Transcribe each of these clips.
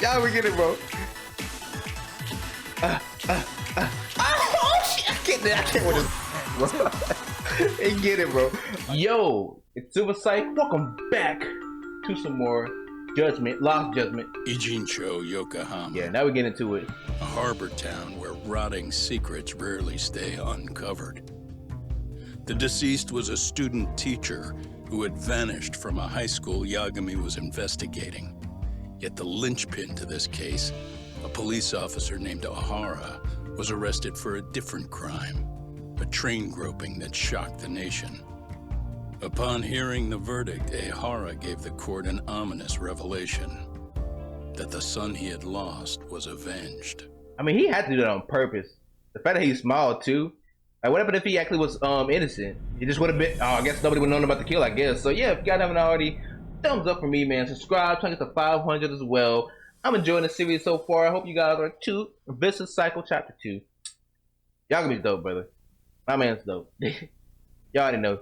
Y'all we get it, bro. Oh shit! I can't with this. Hey, get it, bro. Yo, it's Silver Psych. Welcome back to some more Judgment, Lost Judgment. Ijincho, Yokohama. Yeah, now we get into it. A harbor town where rotting secrets rarely stay uncovered. The deceased was a student teacher who had vanished from a high school Yagami was investigating. Yet the linchpin to this case, a police officer named Ohara, was arrested for a different crime, a train groping that shocked the nation. Upon hearing the verdict, Ohara gave the court an ominous revelation, that the son he had lost was avenged. I mean, he had to do that on purpose. The fact that he smiled too. Like, what happened if he actually was innocent? He just would have been. Oh, I guess nobody would have known about the kill. I guess. So yeah, if you guys haven't already, thumbs up for me, man. Subscribe, trying to get to 500 as well. I'm enjoying the series so far. I hope you guys are too. Vicious Cycle Chapter 2. Yagami's dope, brother. My man's dope. Y'all already know.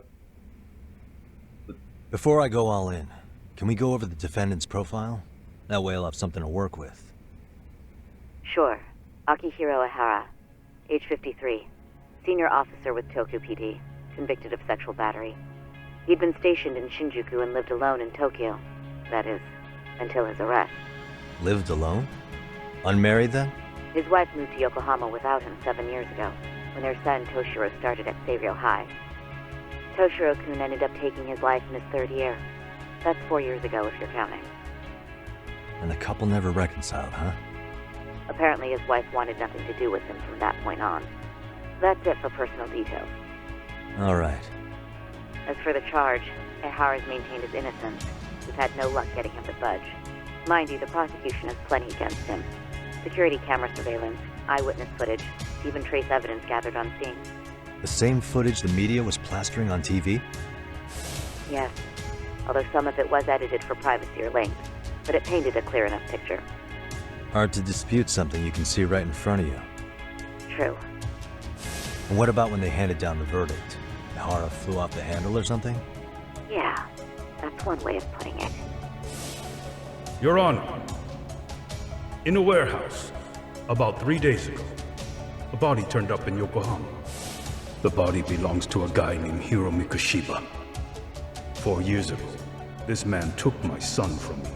Before I go all in, can we go over the defendant's profile? That way I'll have something to work with. Sure. Akihiro Ohara, age 53, senior officer with Tokyo PD, convicted of sexual battery. He'd been stationed in Shinjuku and lived alone in Tokyo. That is, until his arrest. Lived alone? Unmarried then? His wife moved to Yokohama without him 7 years ago, when their son Toshiro started at Seiryō High. Toshiro-kun ended up taking his life in his third year. That's 4 years ago, if you're counting. And the couple never reconciled, huh? Apparently his wife wanted nothing to do with him from that point on. That's it for personal details. All right. As for the charge, Ehara's maintained his innocence. We've had no luck getting him to budge. Mind you, the prosecution has plenty against him. Security camera surveillance, eyewitness footage, even trace evidence gathered on scene. The same footage the media was plastering on TV? Yes, although some of it was edited for privacy or length, but it painted a clear enough picture. Hard to dispute something you can see right in front of you. True. And what about when they handed down the verdict? Ohara flew off the handle or something? Yeah, that's one way of putting it. Your Honor, in a warehouse, about 3 days ago, a body turned up in Yokohama. The body belongs to a guy named Hiro Mikoshiba. 4 years ago, this man took my son from me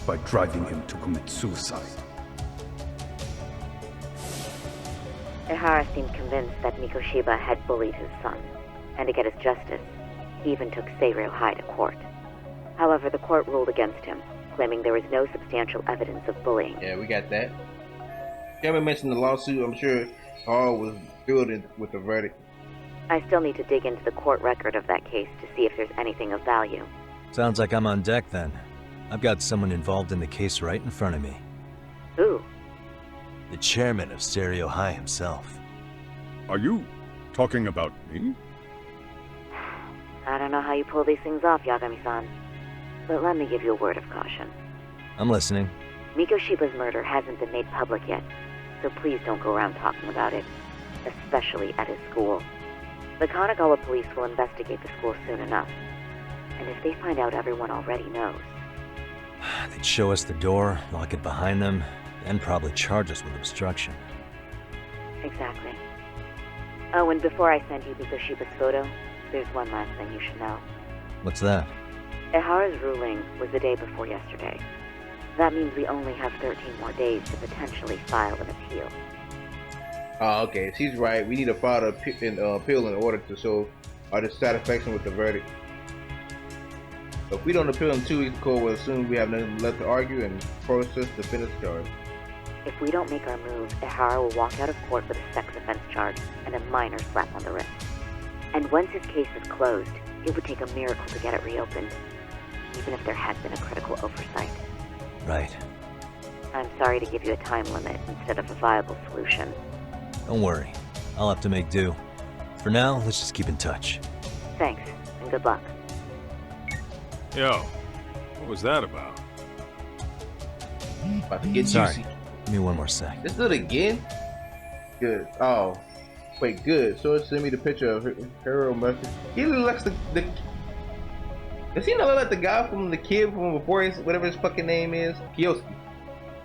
by driving him to commit suicide. Ehara seemed convinced that Mikoshiba had bullied his son, and to get his justice, he even took Seiryō High to court. However, the court ruled against him, claiming there was no substantial evidence of bullying. Yeah, we got that. You haven't mentioned the lawsuit. I'm sure all was thrilled with the verdict. I still need to dig into the court record of that case to see if there's anything of value. Sounds like I'm on deck then. I've got someone involved in the case right in front of me. Who? The chairman of Seiryō High himself. Are you talking about me? I don't know how you pull these things off, Yagami-san. But let me give you a word of caution. I'm listening. Mikoshiba's murder hasn't been made public yet, so please don't go around talking about it, especially at his school. The Kanagawa police will investigate the school soon enough, and if they find out everyone already knows... They'd show us the door, lock it behind them, then probably charge us with obstruction. Exactly. Oh, and before I send you Mikoshiba's photo, there's one last thing you should know. What's that? Ehara's ruling was the day before yesterday. That means we only have 13 more days to potentially file an appeal. Oh, okay. She's right. We need to file an appeal in order to show our dissatisfaction with the verdict. So if we don't appeal in 2 weeks, the court will assume we have nothing left to argue and process the defendant's charge. If we don't make our move, Ehara will walk out of court with a sex offense charge and a minor slap on the wrist. And once his case is closed, it would take a miracle to get it reopened, even if there had been a critical oversight. Right. I'm sorry to give you a time limit instead of a viable solution. Don't worry. I'll have to make do. For now, let's just keep in touch. Thanks, and good luck. Yo, what was that about? About to get Sorry. juicy. Give me one more sec. Let's do it again. Good. Oh, wait. Good. So send me the picture of Hero message. He looks like the Does he know like the guy from the kid from before his whatever his fucking name is? Kiyoshi.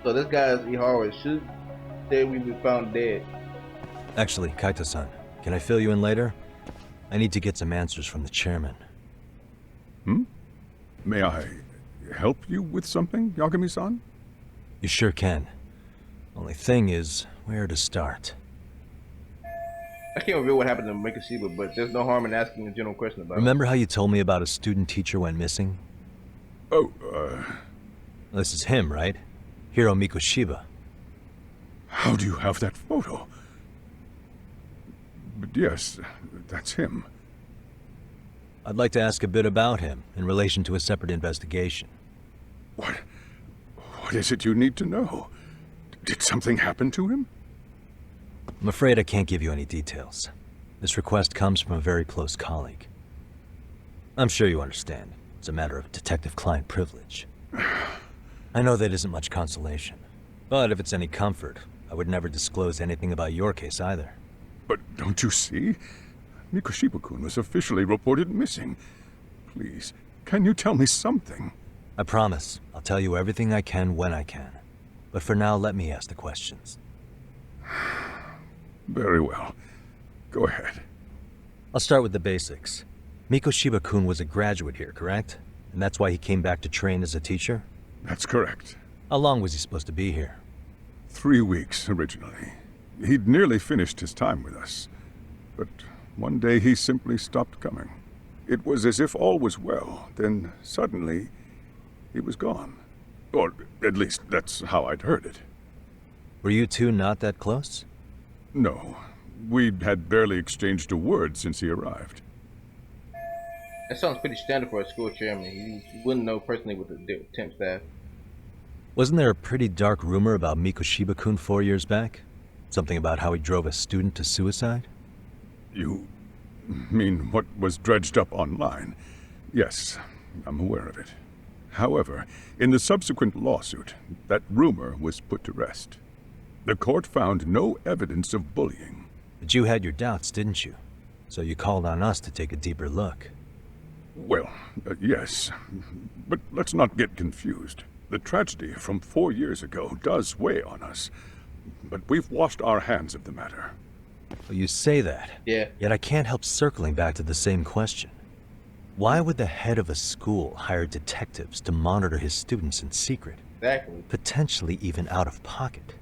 So this guy's Ihara should say we were found dead. Actually, Kaito-san, can I fill you in later? I need to get some answers from the chairman. May I help you with something, Yagami-san? You sure can. Only thing is, where to start? I can't reveal what happened to Mikashiba, but there's no harm in asking a general question about it. Remember how you told me about a student teacher went missing? Oh, This is him, right? Hiro Mikoshiba. how do you have that photo? But yes, that's him. I'd like to ask a bit about him in relation to a separate investigation. What is it you need to know? Did something happen to him? I'm afraid I can't give you any details. This request comes from a very close colleague. I'm sure you understand. It's a matter of detective-client privilege. I know that isn't much consolation. But if it's any comfort, I would never disclose anything about your case either. But don't you see? Mikoshiba-kun was officially reported missing. Please, can you tell me something? I promise. I'll tell you everything I can when I can. But for now, let me ask the questions. Very well. Go ahead. I'll start with the basics. Mikoshiba-kun was a graduate here, correct? And that's why he came back to train as a teacher? That's correct. How long was he supposed to be here? 3 weeks originally. He'd nearly finished his time with us. But one day he simply stopped coming. It was as if all was well, then suddenly he was gone. Or at least that's how I'd heard it. Were you two not that close? No, we had barely exchanged a word since he arrived. That sounds pretty standard for a school chairman. He wouldn't know personally with the temp staff. Wasn't there a pretty dark rumor about Mikoshiba-kun 4 years back? Something about how he drove a student to suicide? You mean what was dredged up online? Yes, I'm aware of it. However, in the subsequent lawsuit, that rumor was put to rest. The court found no evidence of bullying. But you had your doubts, didn't you? So you called on us to take a deeper look. Well, yes, but let's not get confused. The tragedy from 4 years ago does weigh on us, but we've washed our hands of the matter. Well, you say that. Yeah. Yet I can't help circling back to the same question. Why would the head of a school hire detectives to monitor his students in secret? Exactly. Potentially even out of pocket.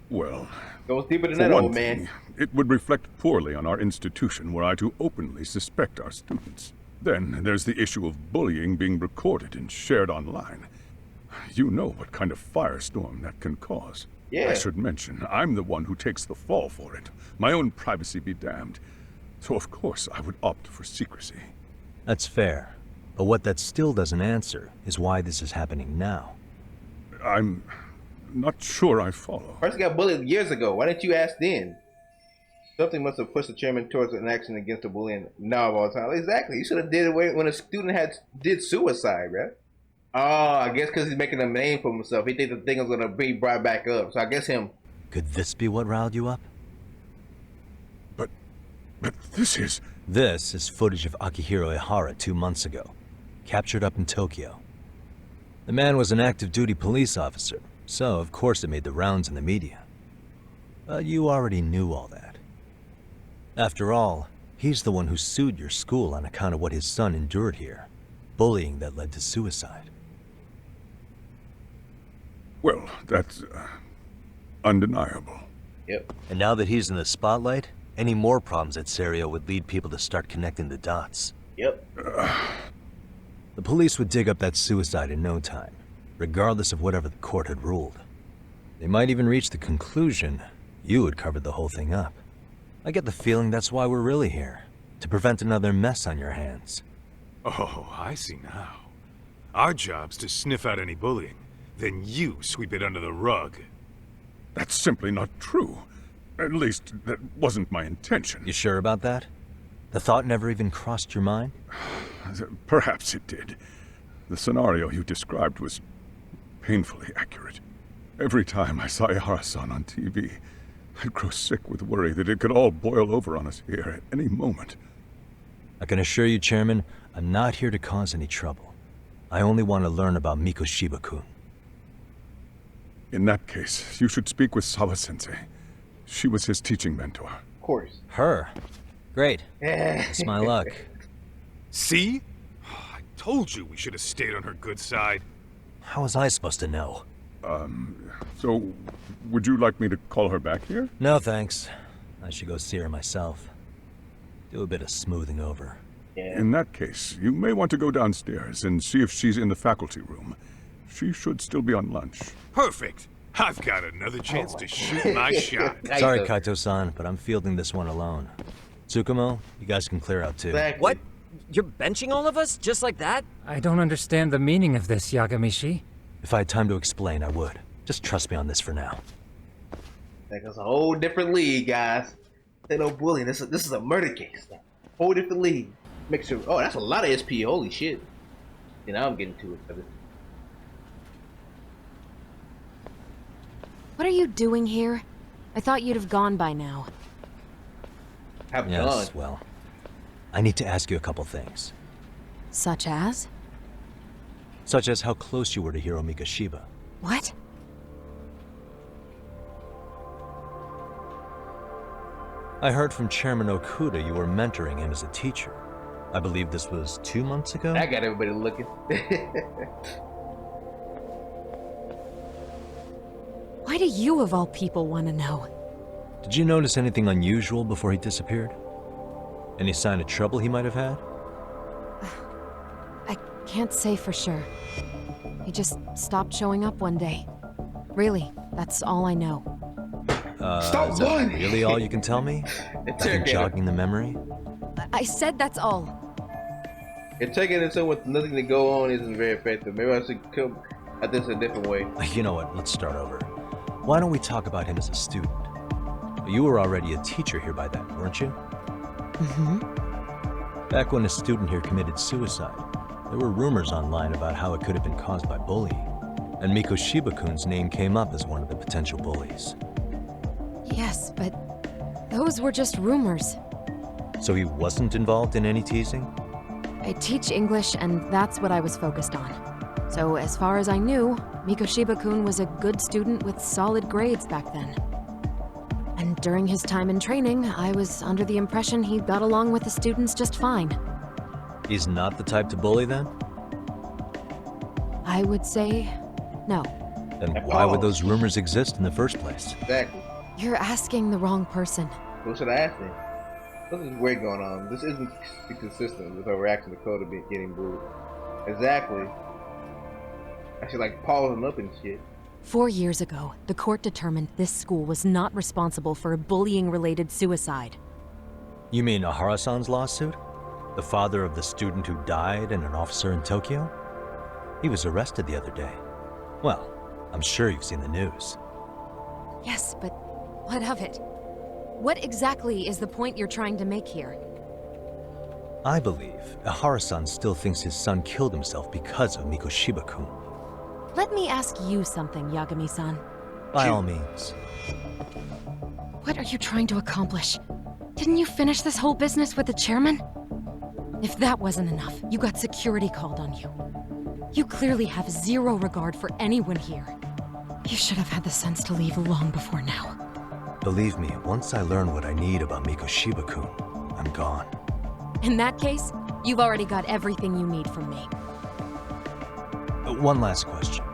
Well, Goes deeper than for that, one old man. thing, it would reflect poorly on our institution were I to openly suspect our students. Then there's the issue of bullying being recorded and shared online. You know what kind of firestorm that can cause. Yeah. I should mention, I'm the one who takes the fall for it. My own privacy be damned. So of course I would opt for secrecy. That's fair. But what that still doesn't answer is why this is happening now. I'm not sure I follow. Person got bullied years ago. Why didn't you ask then? Something must have pushed the chairman towards an action against the bullying now of all time. Exactly. You should have did it when a student did suicide, right? Oh, I guess because he's making a name for himself. He thinks the thing is gonna be brought back up. So I guess him. Could this be what riled you up? But this is... This is footage of Akihiro Ihara 2 months ago, captured up in Tokyo. The man was an active duty police officer, so of course it made the rounds in the media. But you already knew all that. After all, he's the one who sued your school on account of what his son endured here. Bullying that led to suicide. Well, that's undeniable. Yep. And now that he's in the spotlight, any more problems at Serio would lead people to start connecting the dots. Yep. The police would dig up that suicide in no time, regardless of whatever the court had ruled. They might even reach the conclusion you had covered the whole thing up. I get the feeling that's why we're really here, to prevent another mess on your hands. Oh, I see now. Our job's to sniff out any bullying, then you sweep it under the rug. That's simply not true. At least, that wasn't my intention. You sure about that? The thought never even crossed your mind? Perhaps it did. The scenario you described was painfully accurate. Every time I saw Ihara-san on TV, I'd grow sick with worry that it could all boil over on us here at any moment. I can assure you, Chairman, I'm not here to cause any trouble. I only want to learn about Mikoshiba-kun. In that case, you should speak with Sawa-sensei. She was his teaching mentor. Of course. Her? Great. It's my luck. See? I told you we should have stayed on her good side. How was I supposed to know? So, would you like me to call her back here? No, thanks. I should go see her myself. Do a bit of smoothing over. Yeah. In that case, you may want to go downstairs and see if she's in the faculty room. She should still be on lunch. Perfect. I've got another chance to shoot my shot. Sorry, Kaito-san, but I'm fielding this one alone. Tsukumo, you guys can clear out too. Exactly. What? You're benching all of us just like that? I don't understand the meaning of this, Yagami-shi. If I had time to explain, I would. Just trust me on this for now. That's a whole different league, guys. Ain't no bullying. This is a murder case. Whole different league. Make sure. Oh, that's a lot of SP. Holy shit. You know, I'm getting to it. What are you doing here? I thought you'd have gone by now. Have Yes, gone. well, I need to ask you a couple things. Such as? Such as how close you were to Hiro Mikoshiba. What? I heard from Chairman Okuda you were mentoring him as a teacher. I believe this was 2 months ago? That got everybody looking. Why do you of all people want to know? Did you notice anything unusual before he disappeared? Any sign of trouble he might have had? I can't say for sure. He just stopped showing up one day. Really, that's all I know. Stop Is that running! really all you can tell me? Nothing jogging the memory? I said that's all. And taking it so with nothing to go on isn't very effective. Maybe I should come at this a different way. You know what, let's start over. Why don't we talk about him as a student? You were already a teacher here by then, weren't you? Mm-hmm. Back when a student here committed suicide, there were rumors online about how it could have been caused by bullying. And Mikoshiba-kun's name came up as one of the potential bullies. Yes, but those were just rumors. So he wasn't involved in any teasing? I teach English, and that's what I was focused on. So as far as I knew, Mikoshiba-kun was a good student with solid grades back then. And during his time in training, I was under the impression he got along with the students just fine. He's not the type to bully then? I would say no. Then why would those rumors exist in the first place? Exactly. You're asking the wrong person. What should I ask him? Something's weird going on. This isn't consistent with her reaction to Coda getting bullied. Exactly. I should like pause him up and shit. 4 years ago, the court determined this school was not responsible for a bullying-related suicide. You mean Ahara-san's lawsuit? The father of the student who died and an officer in Tokyo? He was arrested the other day. Well, I'm sure you've seen the news. Yes, but what of it? What exactly is the point you're trying to make here? I believe Ahara-san still thinks his son killed himself because of Mikoshiba-kun. Let me ask you something, Yagami-san. By all means. What are you trying to accomplish? Didn't you finish this whole business with the chairman? If that wasn't enough, you got security called on you. You clearly have zero regard for anyone here. You should have had the sense to leave long before now. Believe me, once I learn what I need about Mikoshiba-kun, I'm gone. In that case, you've already got everything you need from me. One last question.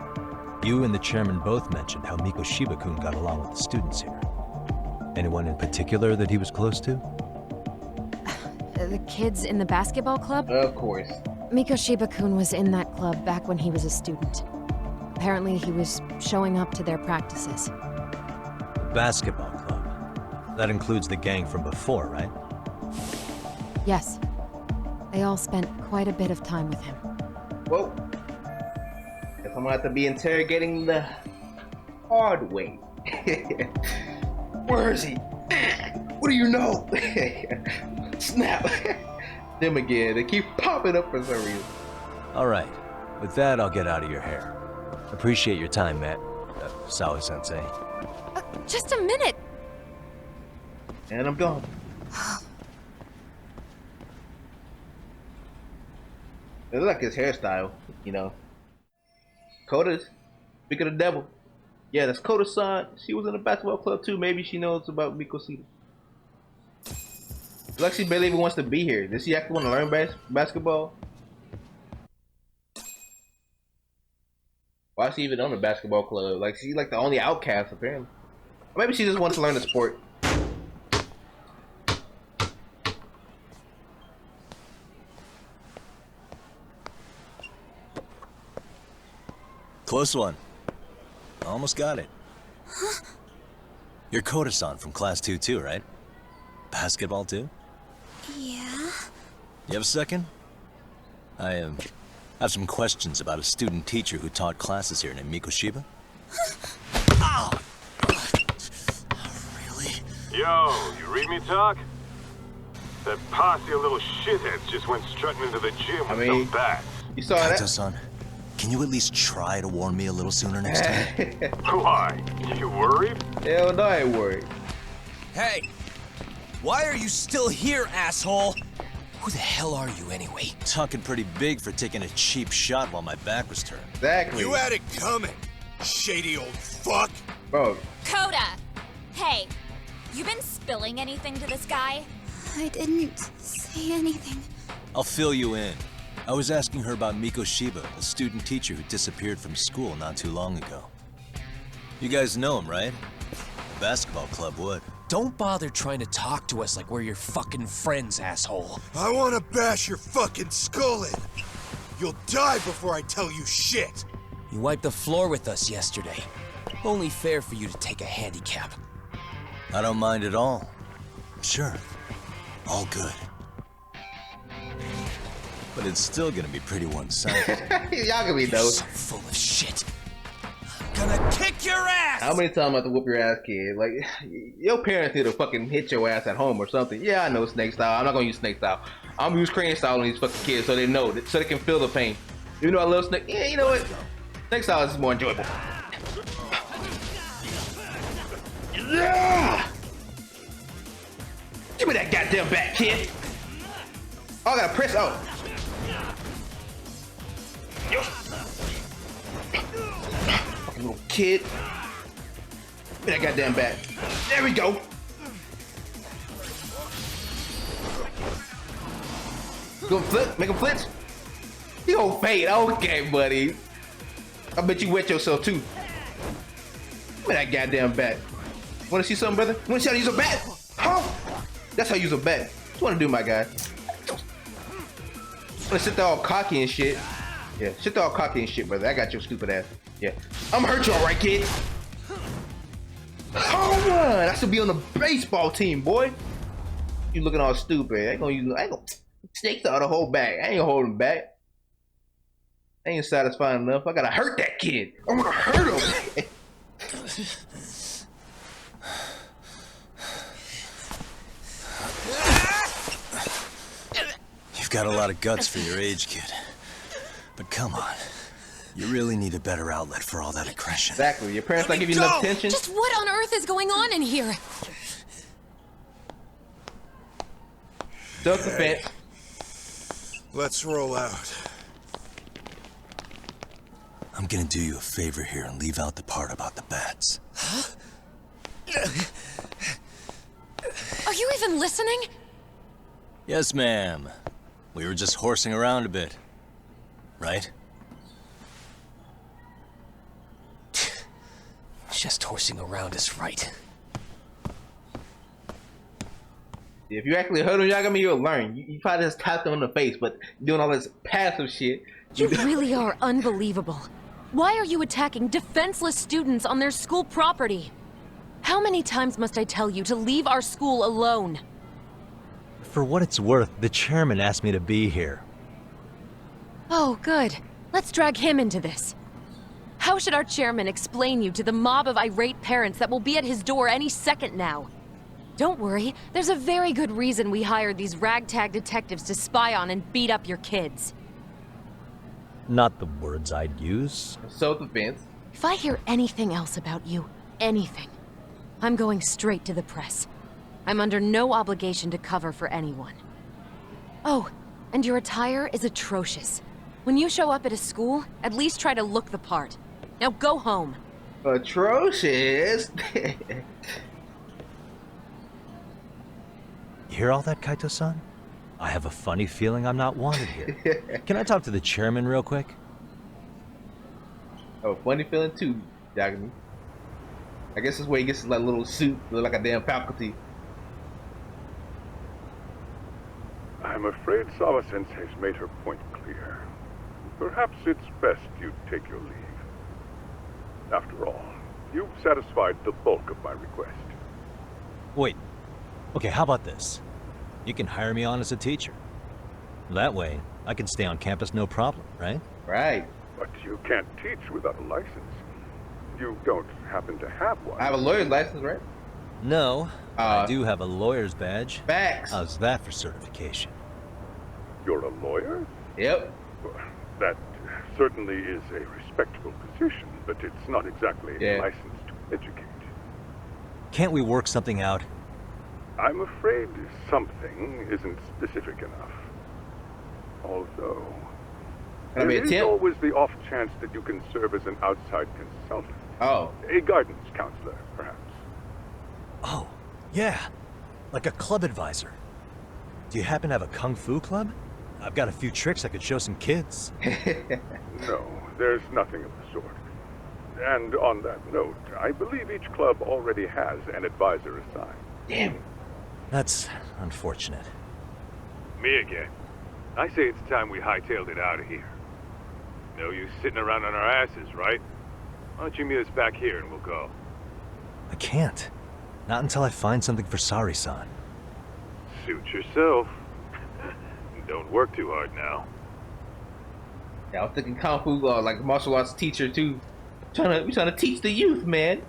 You and the chairman both mentioned how Mikoshiba-kun got along with the students here. Anyone in particular that he was close to? The kids in the basketball club? Of course. Mikoshiba-kun was in that club back when he was a student. Apparently, he was showing up to their practices. The basketball club. That includes the gang from before, right? Yes. They all spent quite a bit of time with him. Whoa. Guess I'm gonna have to be interrogating the hard way. Where is he? What do you know? Snap. Them again. They keep popping up for some reason. Alright. With that, I'll get out of your hair. Appreciate your time, Matt. Sawa-sensei. Just a minute! And I'm gone. It looks like his hairstyle, you know. Koda's, speaking of the devil. Yeah, that's Koda's son. She was in the basketball club too. Maybe she knows about Mikosita. Like she barely even wants to be here. Does she actually want to learn basketball? Why is she even on the basketball club? Like she's like the only outcast apparently. Or maybe she just wants to learn the sport. Close one. Almost got it. Huh? You're Koda-san from Class 2 too, right? Basketball too? Yeah? You have a second? I have some questions about a student teacher who taught classes here named Mikoshiba. Ow! Really? Yo, you read me talk? That posse of little shitheads just went strutting into the gym with some bats. You saw that? Kato-san, can you at least try to warn me a little sooner next time? Why? You worried? Hell no, I ain't worried. Hey! Why are you still here, asshole? Who the hell are you anyway? Talking pretty big for taking a cheap shot while my back was turned. Exactly. You had it coming, shady old fuck. Bro. Coda! Hey, you been spilling anything to this guy? I didn't say anything. I'll fill you in. I was asking her about Mikoshiba, a student teacher who disappeared from school not too long ago. You guys know him, right? The basketball club would. Don't bother trying to talk to us like we're your fucking friends, asshole. I wanna bash your fucking skull in. You'll die before I tell you shit. You wiped the floor with us yesterday. Only fair for you to take a handicap. I don't mind at all. Sure. All good. But it's still gonna be pretty one-sided. Yagami though. You're so full of shit. I'm gonna kick your ass! How many times I have to whoop your ass, kid? Like, your parents need to fucking hit your ass at home or something. Yeah, I know snake style. I'm not gonna use snake style. I'm gonna use crane style on these fucking kids so they know, so they can feel the pain. Even though I love snake, yeah, you know what? Snake style is more enjoyable. Yeah! Give me that goddamn bat, kid. Oh, I gotta press. Oh. Fucking little kid. Give me that goddamn bat. There we go. Go flip, make him flinch. You gon' fade. Okay, buddy. I bet you wet yourself too. Give me that goddamn bat. Wanna see something, brother? Wanna see how to use a bat? Huh? That's how you use a bat. What you wanna do, my guy? Wanna sit there all cocky and shit. Yeah, sit there all cocky and shit, brother. I got your stupid ass. Yeah. I'm hurt you alright, kid. Home run! I should be on the baseball team, boy. You looking all stupid. I ain't gonna snakes out the whole back. I ain't holding back. I ain't satisfying enough. I gotta hurt that kid. I'm gonna hurt him. You've got a lot of guts for your age, kid. But come on. You really need a better outlet for all that aggression. Exactly. Your parents not giving you enough attention? Just what on earth is going on in here? Self-defense. Let's roll out. I'm gonna do you a favor here and leave out the part about the bats. Huh? Are you even listening? Yes, ma'am. We were just horsing around a bit. Right? Just horsing around is right. If you actually hurt him, Yagami, you'll learn. You probably just tapped him in the face, but doing all this passive shit. You really are unbelievable. Why are you attacking defenseless students on their school property? How many times must I tell you to leave our school alone? For what it's worth, the chairman asked me to be here. Oh, good. Let's drag him into this. How should our chairman explain you to the mob of irate parents that will be at his door any second now? Don't worry, there's a very good reason we hired these ragtag detectives to spy on and beat up your kids. Not the words I'd use. Self-defense. If I hear anything else about you, anything, I'm going straight to the press. I'm under no obligation to cover for anyone. Oh, and your attire is atrocious. When you show up at a school, at least try to look the part. Now go home. Atrocious. You hear all that, Kaito-san? I have a funny feeling I'm not wanted here. Can I talk to the chairman real quick? Oh, funny feeling too, Yagami. I guess that's where he gets his like little suit, look like a damn faculty. I'm afraid Sawa-sensei's made her point clear. Perhaps it's best you take your leave. After all, you've satisfied the bulk of my request. Wait. Okay, how about this? You can hire me on as a teacher. That way, I can stay on campus no problem, right? Right. But you can't teach without a license. You don't happen to have one. I have a lawyer's license, right? No, I do have a lawyer's badge. Facts. How's that for certification? You're a lawyer? Yep. Well, that certainly is a respectable position, but it's not exactly a license to educate. Can't we work something out? I'm afraid something isn't specific enough. Although, there is always the off chance that you can serve as an outside consultant. Oh. A guidance counselor, perhaps. Oh, yeah. Like a club advisor. Do you happen to have a kung fu club? I've got a few tricks I could show some kids. No, there's nothing of the sort. And on that note, I believe each club already has an advisor assigned. Damn it. That's unfortunate. Me again. I say it's time we hightailed it out of here. No use sitting around on our asses, right? Why don't you meet us back here and we'll go? I can't. Not until I find something for Sari-san. Suit yourself. Don't work too hard now. Yeah, I was thinking kung fu, like a martial arts teacher too. We're trying to teach the youth, man.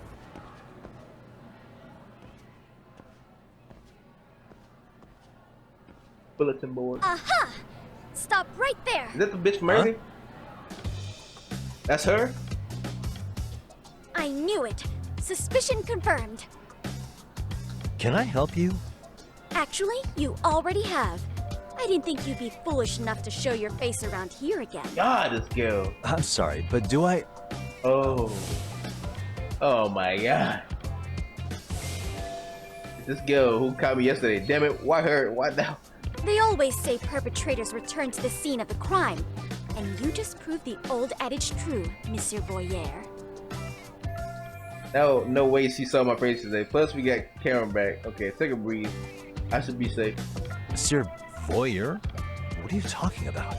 Bulletin board. Aha! Stop right there. Is that the bitch from earlier? That's her? I knew it. Suspicion confirmed. Can I help you? Actually, you already have. I didn't think you'd be foolish enough to show your face around here again. God, this girl. I'm sorry, but do I... Oh. Oh my god. This girl who caught me yesterday. Damn it, why her? Why now? They always say perpetrators return to the scene of the crime. And you just proved the old adage true, Monsieur Boyer. No way she saw my face today. Plus, we got Karen back. Okay, take a breathe. I should be safe. Monsieur Boyer? What are you talking about?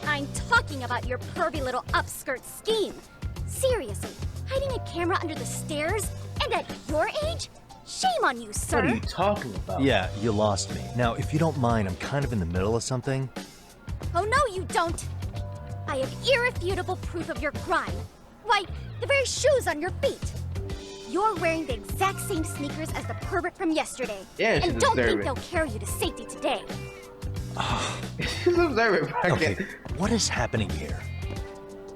I'm talking about your pervy little upskirt scheme. Seriously, hiding a camera under the stairs? And at your age? Shame on you, sir. What are you talking about? Yeah, you lost me. Now, if you don't mind, I'm kind of in the middle of something. Oh, no, you don't. I have irrefutable proof of your crime. Why, the very shoes on your feet. You're wearing the exact same sneakers as the pervert from yesterday. Yeah, and don't think they'll carry you to safety today. She's observant. Okay, what is happening here?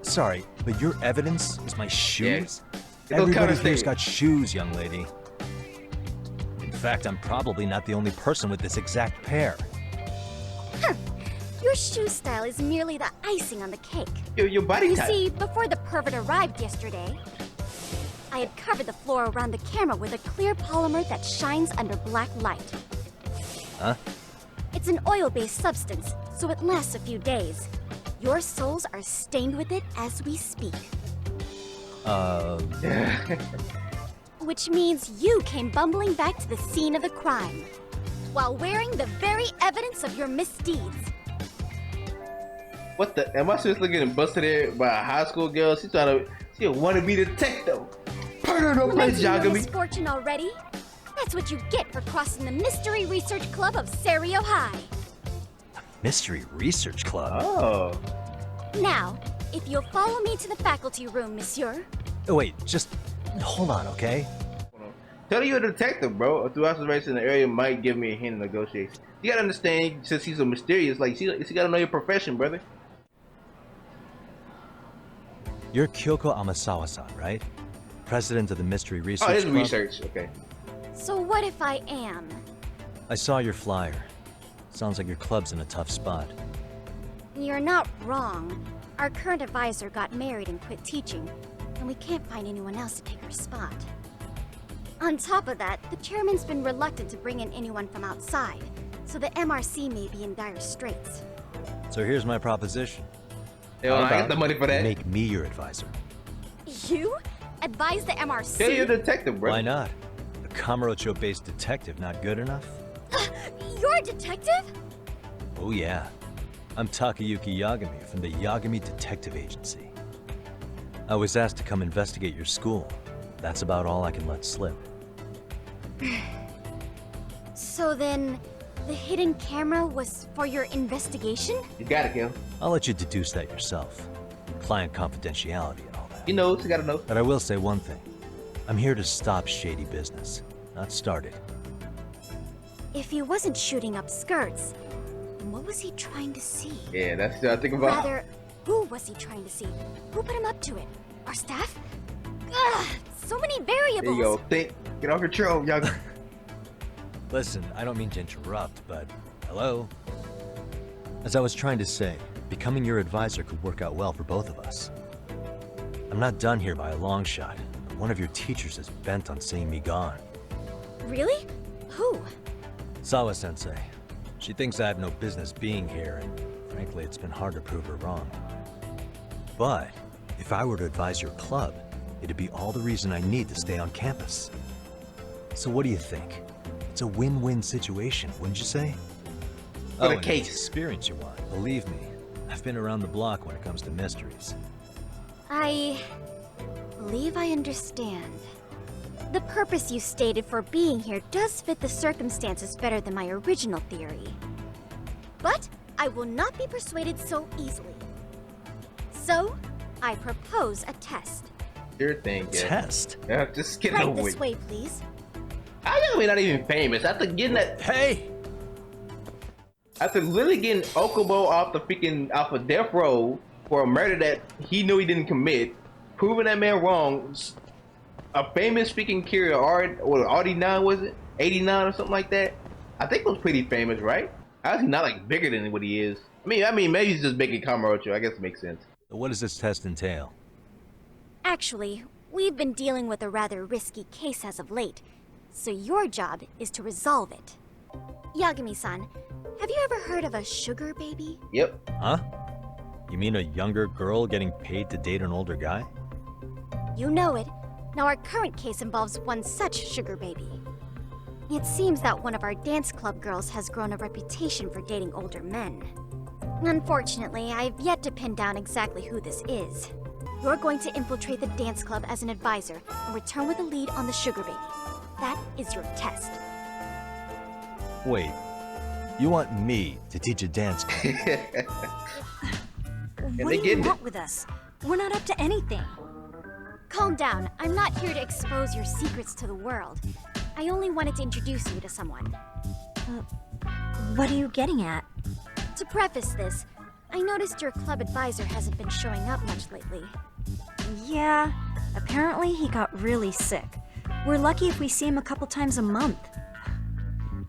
Sorry, but your evidence is my shoes? Yeah. Everybody here's got shoes, young lady. In fact, I'm probably not the only person with this exact pair. Huh. Your shoe style is merely the icing on the cake. Your body type. You see, before the pervert arrived yesterday, I had covered the floor around the camera with a clear polymer that shines under black light. Huh? It's an oil-based substance, so it lasts a few days. Your soles are stained with it as we speak. Which means you came bumbling back to the scene of the crime, while wearing the very evidence of your misdeeds. What the? Am I seriously getting busted here by a high school girl? She a wannabe detective. Pardon her place, Lamenting your Yagami. misfortune already? That's what you get for crossing the Mystery Research Club of Serio High. Mystery Research Club? Oh. Now, if you'll follow me to the faculty room, monsieur. Oh, wait, just hold on, okay? Tell her you're a detective, bro. Through observation in the area might give me a hint of negotiation. You gotta understand, since he's so mysterious, like, she gotta know your profession, brother. You're Kyoko Amasawa-san, right? President of the Mystery Research Club? Oh, it's Club? research, okay. So what if I am? I saw your flyer. Sounds like your club's in a tough spot. You're not wrong. Our current advisor got married and quit teaching, and we can't find anyone else to take her spot. On top of that, the chairman's been reluctant to bring in anyone from outside, so the MRC may be in dire straits. So here's my proposition. Yo, I got the money for that. Make me your advisor. You? Advise the MRC? Yeah, you're a detective, bro. Why not? A Kamurocho-based detective not good enough? You're a detective? Oh yeah. I'm Takayuki Yagami from the Yagami Detective Agency. I was asked to come investigate your school. That's about all I can let slip. So then, the hidden camera was for your investigation? You got it, Gil. I'll let you deduce that yourself. Client confidentiality and all that. He knows, he gotta know. But I will say one thing. I'm here to stop shady business, not start it. If he wasn't shooting up skirts, then what was he trying to see? Yeah, that's what I think about. Rather, who was he trying to see? Who put him up to it? Our staff? Ugh, so many variables. There you go. Think. Get off control, young. Listen, I don't mean to interrupt, but hello? As I was trying to say, becoming your advisor could work out well for both of us. I'm not done here by a long shot, but one of your teachers is bent on seeing me gone. Really? Who? Sawa-sensei. She thinks I have no business being here, and frankly, it's been hard to prove her wrong. But if I were to advise your club, it'd be all the reason I need to stay on campus. So what do you think? It's a win-win situation, wouldn't you say? For the and case. it's experience you want, believe me. I've been around the block when it comes to mysteries. I believe I understand. The purpose you stated for being here does fit the circumstances better than my original theory. But I will not be persuaded so easily. So, I propose a test. Your thing, yeah. Test? Yeah, just get Right over this it. way, please. How Yagami not even famous? After getting that, Hey! after literally getting Okubo off of death row for a murder that he knew he didn't commit, proving that man wrong, a famous speaking career, RD9 was it? 89 or something like that? I think it was pretty famous, right? How is he not like bigger than what he is? I mean, maybe he's just making Kamurocho. I guess it makes sense. What does this test entail? Actually, we've been dealing with a rather risky case as of late, so your job is to resolve it. Yagami-san, have you ever heard of a sugar baby? Yep. Huh? You mean a younger girl getting paid to date an older guy? You know it. Now our current case involves one such sugar baby. It seems that one of our dance club girls has grown a reputation for dating older men. Unfortunately, I've yet to pin down exactly who this is. You're going to infiltrate the dance club as an advisor and return with a lead on the sugar baby. That is your test. Wait, you want me to teach a dance club? What do you want with us? We're not up to anything. Calm down. I'm not here to expose your secrets to the world. I only wanted to introduce you to someone. What are you getting at? To preface this, I noticed your club advisor hasn't been showing up much lately. Yeah, apparently he got really sick. We're lucky if we see him a couple times a month.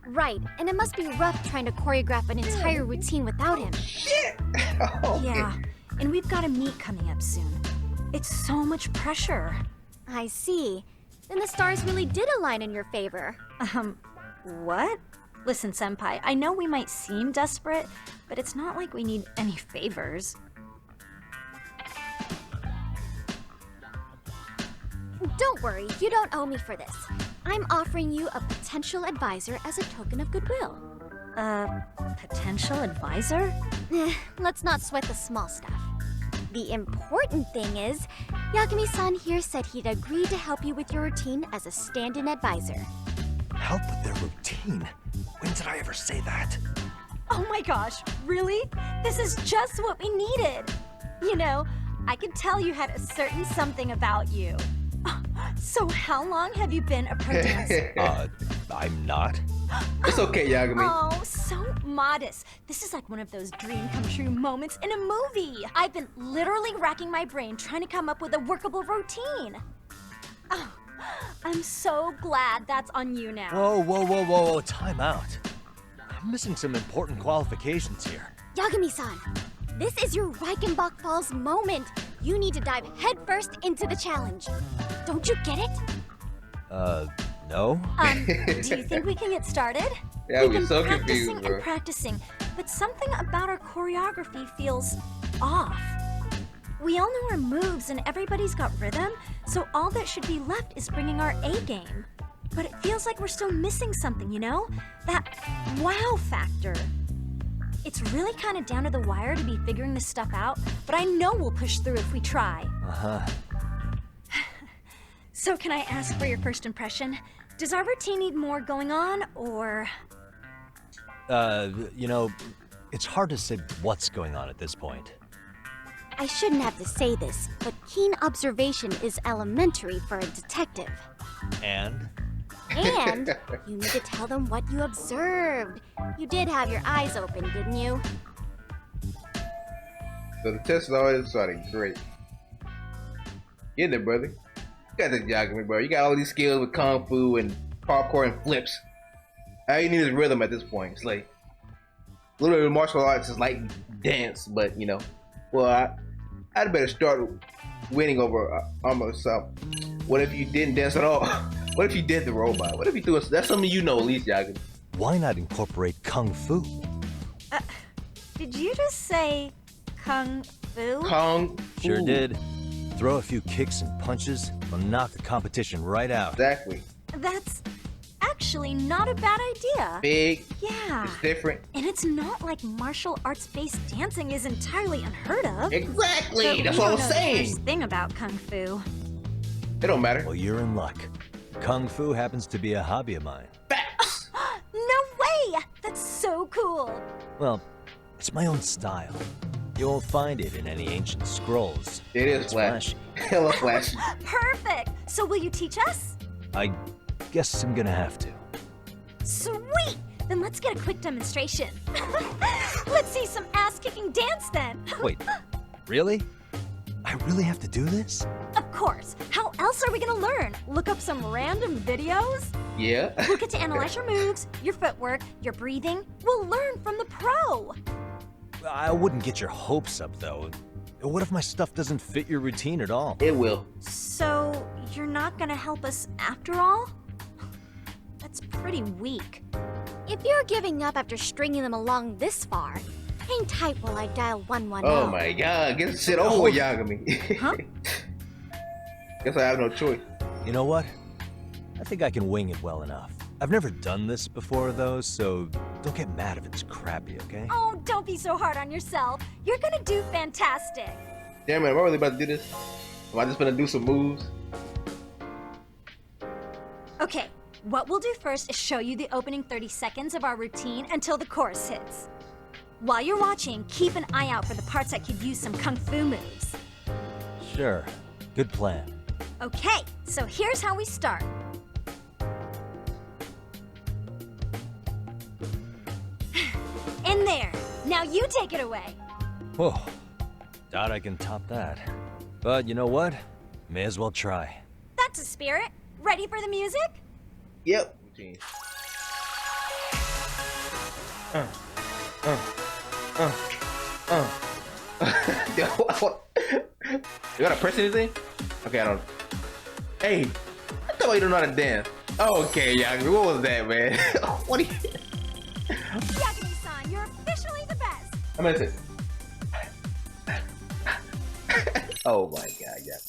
Right, and it must be rough trying to choreograph an entire routine without him. Shit! Yeah, and we've got a meet coming up soon. It's so much pressure. I see. Then the stars really did align in your favor. What? Listen, Senpai, I know we might seem desperate, but it's not like we need any favors. Don't worry, you don't owe me for this. I'm offering you a potential advisor as a token of goodwill. Potential advisor? Let's not sweat the small stuff. The important thing is, Yagami-san here said he'd agree to help you with your routine as a stand-in advisor. Help with their routine? When did I ever say that? Oh my gosh, really? This is just what we needed. You know, I could tell you had a certain something about you. So how long have you been a pro dancer? I'm not. It's okay, Yagami. Oh, so modest. This is like one of those dream come true moments in a movie. I've been literally racking my brain trying to come up with a workable routine. Oh, I'm so glad that's on you now. Whoa, time out. I'm missing some important qualifications here. Yagami-san, This is your Reichenbach Falls moment. You need to dive headfirst into the challenge. Don't you get it? No? Do you think we can get started? Yeah, We've we're been so practicing confused, bro. and practicing, but something about our choreography feels off. We all know our moves and everybody's got rhythm, so all that should be left is bringing our A game. But it feels like we're still missing something, you know? That wow factor. It's really kind of down to the wire to be figuring this stuff out, but I know we'll push through if we try. Uh-huh. So can I ask for your first impression? Does our routine need more going on, or...? You know, it's hard to say what's going on at this point. I shouldn't have to say this, but keen observation is elementary for a detective. And? And you need to tell them what you observed. You did have your eyes open, didn't you? So the test is always starting great. Get it, brother. You got the Yagami, bro. You got all these skills with kung fu and parkour and flips. All you need is rhythm at this point. It's like a little bit of martial arts is like dance, but you know. Well, I'd better start winning over almost something. What if you didn't dance at all? What if you did the robot? What if you threw us? That's something you know, at least, Yagami. Why not incorporate kung fu? Did you just say kung fu? Kung fu. Sure did. Throw a few kicks and punches, will knock the competition right out. Exactly. That's actually not a bad idea. Big. Yeah. It's different. And it's not like martial arts-based dancing is entirely unheard of. Exactly. But That's we what I don't was know the saying. first thing about kung fu. It don't matter. Well, you're in luck. Kung fu happens to be a hobby of mine. Facts. No way! That's so cool. Well, it's my own style. You won't find it in any ancient scrolls. It is It's flashy. Hella flashy. Perfect. So will you teach us? I guess I'm gonna have to. Sweet! Then let's get a quick demonstration. Let's see some ass-kicking dance then. Wait, really? I really have to do this? Of course. How else are we gonna learn? Look up some random videos? Yeah. We'll get to analyze your moves, your footwork, your breathing. We'll learn from the pro. I wouldn't get your hopes up, though. What if my stuff doesn't fit your routine at all? It will. So, you're not gonna help us after all? That's pretty weak. If you're giving up after stringing them along this far, hang tight while I dial 110. Oh my god, get this shit over with, Yagami. Huh? Guess I have no choice. You know what? I think I can wing it well enough. I've never done this before, though, so don't get mad if it's crappy, okay? Oh, don't be so hard on yourself. You're gonna do fantastic. Damn it, am I really about to do this? Am I just gonna do some moves? Okay, what we'll do first is show you the opening 30 seconds of our routine until the chorus hits. While you're watching, keep an eye out for the parts that could use some kung fu moves. Sure. Good plan. Okay, so here's how we start. In there. Now you take it away. Whoa. Doubt I can top that. But you know what? May as well try. That's a spirit. Ready for the music? Yep. You gotta press anything? Okay, I don't. Hey, I thought you don't know how to dance. Okay, Yagami, what was that, man? What are you? Yagami-san, you're officially the best. I'm gonna say. Oh my god, yeah.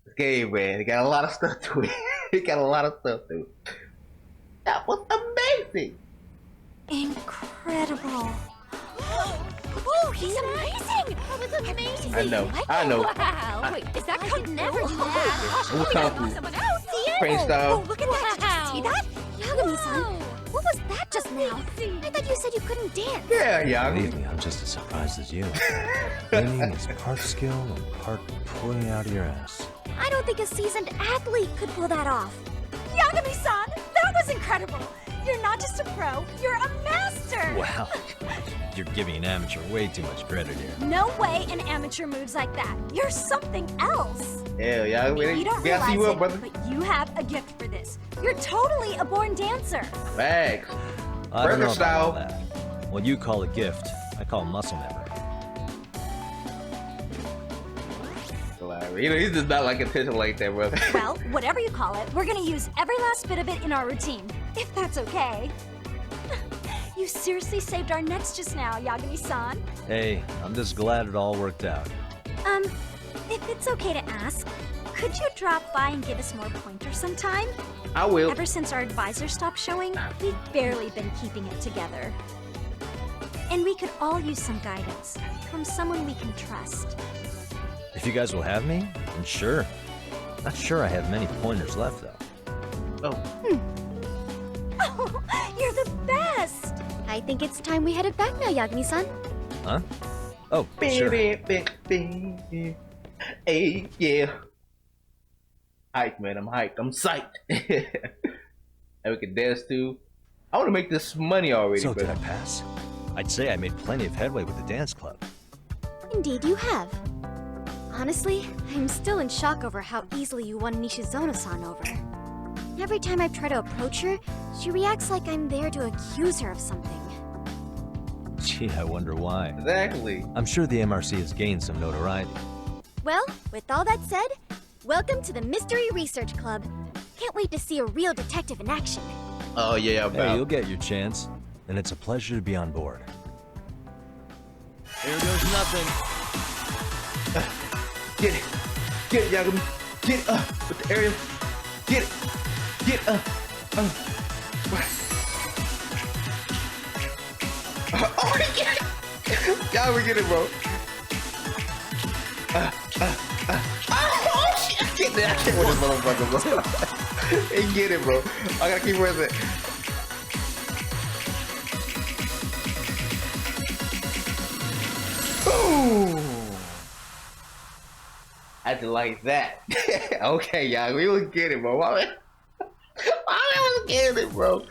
This game, man, it got a lot of stuff to it. It got a lot of stuff to it. That was amazing. Incredible. Oh, he's amazing! That was amazing! I know. I know. Wow! Wait, is that kung fu? Never do that. It was kung fu. Someone else, see it? Crane style. Oh, look at that! Did you see that? Yagami-san, what was that just now? I thought you said you couldn't dance. Yeah, Yagami. Believe me, I'm just as surprised as you. Winging is part skill and part pulling out of your ass. I don't think a seasoned athlete could pull that off. Yagami-san, that was incredible. You're not just a pro, you're a master. Wow. You're giving an amateur way too much credit here. No way an amateur moves like that. You're something else. Hell, Yagami. You don't gotta see realize what, it, brother. but you have a gift for this. You're totally a born dancer. Thanks. I don't know Burger about all style. that. What you call a gift, I call muscle memory. You know, he's just not like attention like that, brother. Well, whatever you call it, we're gonna use every last bit of it in our routine, if that's okay. You seriously saved our necks just now, Yagami-san. Hey, I'm just glad it all worked out. If it's okay to ask, could you drop by and give us more pointers sometime? I will. Ever since our advisor stopped showing, we've barely been keeping it together. And we could all use some guidance from someone we can trust. If you guys will have me, then sure. Not sure I have many pointers left, though. Oh. Oh, you're the best! I think it's time we headed back now, Yagami-san. Huh? Oh, sure. Hey, yeah. Hyped, man. I'm hyped. I'm psyched. And we can dance too. I want to make this money already, So bro. did I pass? I'd say I made plenty of headway with the dance club. Indeed you have. Honestly, I'm still in shock over how easily you won Nishizono-san over. Every time I've tried to approach her, she reacts like I'm there to accuse her of something. Gee, I wonder why. Exactly. I'm sure the MRC has gained some notoriety. Well, with all that said, welcome to the Mystery Research Club. Can't wait to see a real detective in action. Oh, yeah, bro. Hey, you'll get your chance, and it's a pleasure to be on board. Here goes nothing. Get it. Get it, Yagami. Get it with the aerial. Get it. Get it oh, get it. Y'all, get it, bro. Oh, shit. Get it. I can't with this motherfucker, bro. Hey, get it, bro. I gotta keep with it. Ooh. I just like that. Okay, y'all, we was getting it, bro. Why was getting it, bro?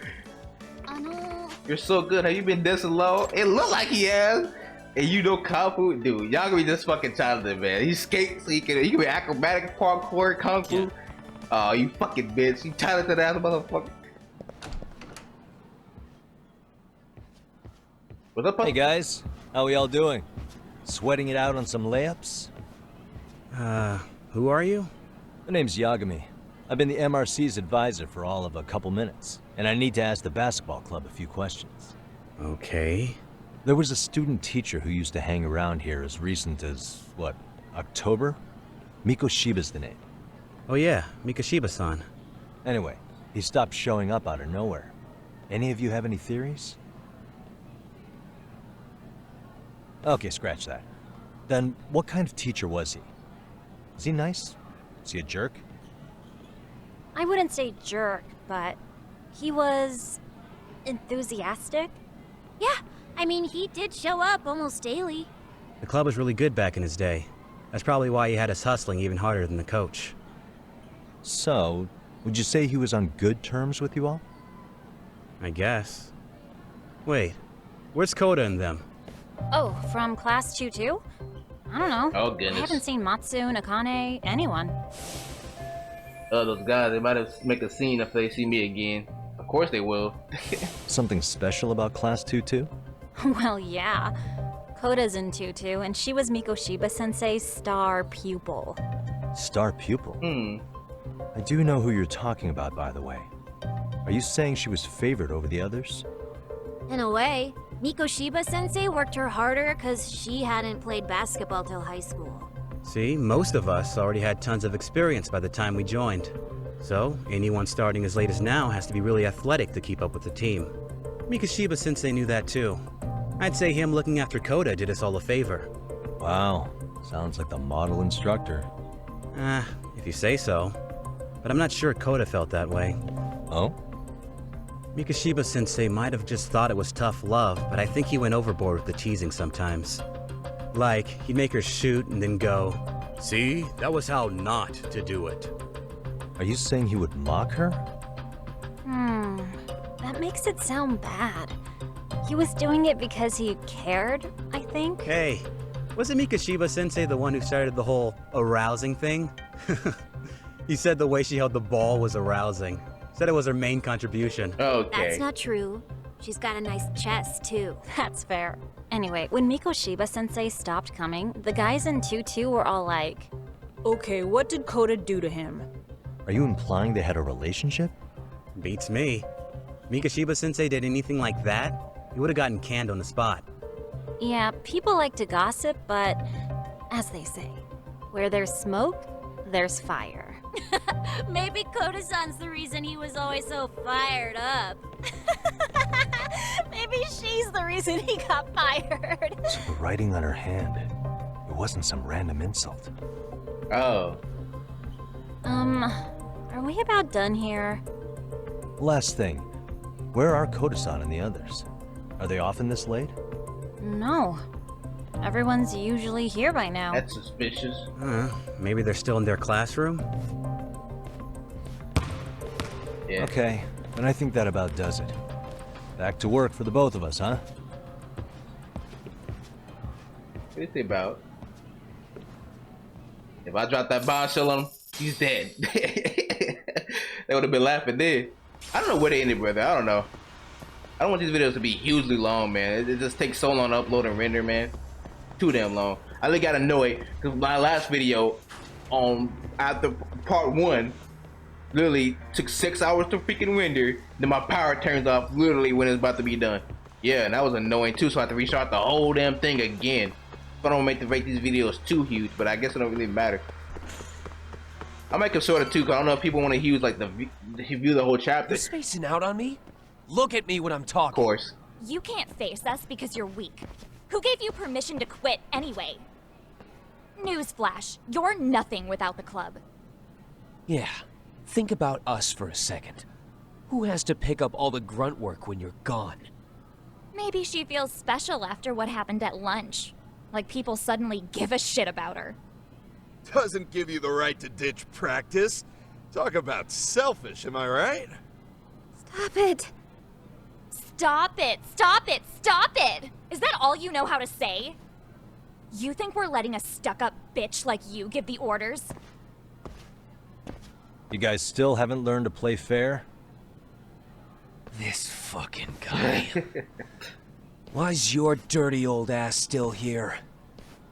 You're so good. Have you been this low? It look like he has. And you know Kung Fu, dude. Y'all gonna be just fucking talented, man. He skates, so he can be acrobatic, parkour, Kung Fu. Oh, you fucking bitch. You talented ass motherfucker. What's up, Hey guys, how we all doing? Sweating it out on some layups? Who are you? My name's Yagami. I've been the MRC's advisor for all of a couple minutes, and I need to ask the basketball club a few questions. Okay. There was a student teacher who used to hang around here as recent as, what, October? Mikoshiba's the name. Oh yeah, Mikoshiba-san. Anyway, he stopped showing up out of nowhere. Any of you have any theories? Okay, scratch that. Then, what kind of teacher was he? Is he nice? Is he a jerk? I wouldn't say jerk, but he was enthusiastic. Yeah, I mean, he did show up almost daily. The club was really good back in his day. That's probably why he had us hustling even harder than the coach. So, would you say he was on good terms with you all? I guess. Wait, where's Koda and them? Oh, from class 2-2? I don't know. Oh, goodness. I haven't seen Matsu, Nakane, anyone. Those guys, they might have make a scene if they see me again. Of course they will. Something special about Class 2-2? Well, yeah. Koda's in 2-2, and she was Mikoshiba-sensei's star pupil. Star pupil? Hmm. I do know who you're talking about, by the way. Are you saying she was favored over the others? In a way, Mikoshiba-sensei worked her harder because she hadn't played basketball till high school. See, most of us already had tons of experience by the time we joined. So, anyone starting as late as now has to be really athletic to keep up with the team. Mikoshiba-sensei knew that too. I'd say him looking after Koda did us all a favor. Wow, sounds like the model instructor. If you say so. But I'm not sure Koda felt that way. Oh? Mikoshiba-sensei might have just thought it was tough love, but I think he went overboard with the teasing sometimes. Like, he'd make her shoot and then go, "See, that was how not to do it." Are you saying he would mock her? That makes it sound bad. He was doing it because he cared, I think. Hey, wasn't Mikoshiba-sensei the one who started the whole arousing thing? He said the way she held the ball was arousing. Said it was her main contribution. Okay. That's not true. She's got a nice chest, too. That's fair. Anyway, when Mikoshiba-sensei stopped coming, the guys in 2-2 were all like, Okay, what did Koda do to him? Are you implying they had a relationship? Beats me. Mikashiba-sensei did anything like that, he would have gotten canned on the spot. Yeah, people like to gossip, but as they say, where there's smoke, there's fire. Maybe Koda-san's the reason he was always so fired up. Maybe she's the reason he got fired. So the writing on her hand, it wasn't some random insult. Oh. Are we about done here? Last thing, where are Koda-san and the others? Are they often this late? No. Everyone's usually here by now. That's suspicious. Maybe they're still in their classroom? Yeah. Okay, then I think that about does it. Back to work for the both of us, huh? What do you think about? If I dropped that bombshell on him, he's dead. They would have been laughing then. I don't know where they ended, brother. I don't know. I don't want these videos to be hugely long, man. It just takes so long to upload and render, man. Too damn long. I really got annoyed because my last video after part 1 literally took 6 hours to freaking render. Then my power turns off literally when it's about to be done. Yeah, and that was annoying too, so I had to restart the whole damn thing again. I don't make these videos too huge, but I guess it don't really matter. I make them sort of too, cause I don't know if people want to use like view the whole chapter. You're spacing out on me? Look at me when I'm talking. Of course. You can't face us because you're weak. Who gave you permission to quit anyway? Newsflash, you're nothing without the club. Yeah, think about us for a second. Who has to pick up all the grunt work when you're gone? Maybe she feels special after what happened at lunch. Like people suddenly give a shit about her. Doesn't give you the right to ditch practice. Talk about selfish, am I right? Stop it. Stop it! Stop it! Stop it! Is that all you know how to say? You think we're letting a stuck-up bitch like you give the orders? You guys still haven't learned to play fair? This fucking guy. Why's your dirty old ass still here?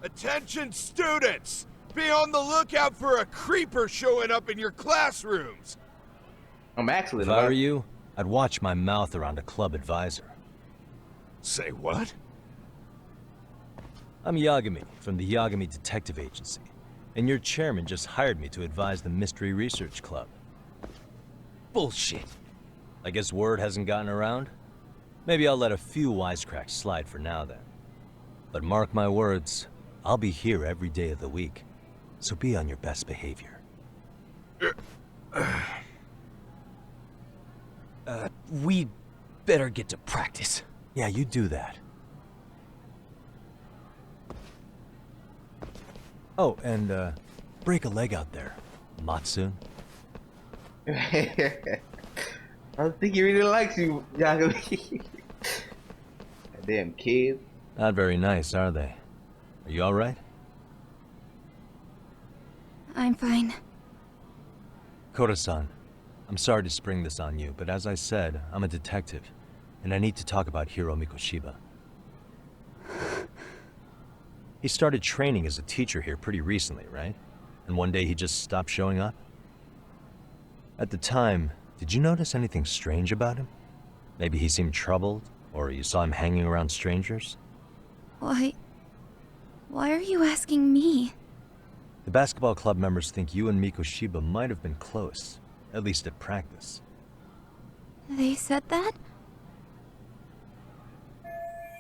Attention students! Be on the lookout for a creeper showing up in your classrooms! I'm actually. If I were you, I'd watch my mouth around a club advisor. Say what? I'm Yagami from the Yagami Detective Agency, and your chairman just hired me to advise the Mystery Research Club. Bullshit. I guess word hasn't gotten around? Maybe I'll let a few wisecracks slide for now then. But mark my words, I'll be here every day of the week, so be on your best behavior. We better get to practice. Yeah, you do that. Oh, and break a leg out there, Matsu. I don't think he really likes you, Yagami. Damn kids. Not very nice, are they? Are you alright? I'm fine. Koda-san, I'm sorry to spring this on you, but as I said, I'm a detective, and I need to talk about Hiro Mikoshiba. He started training as a teacher here pretty recently, right? And one day he just stopped showing up? At the time, did you notice anything strange about him? Maybe he seemed troubled, or you saw him hanging around strangers? Why are you asking me? The basketball club members think you and Mikoshiba might have been close, at least at practice. They said that?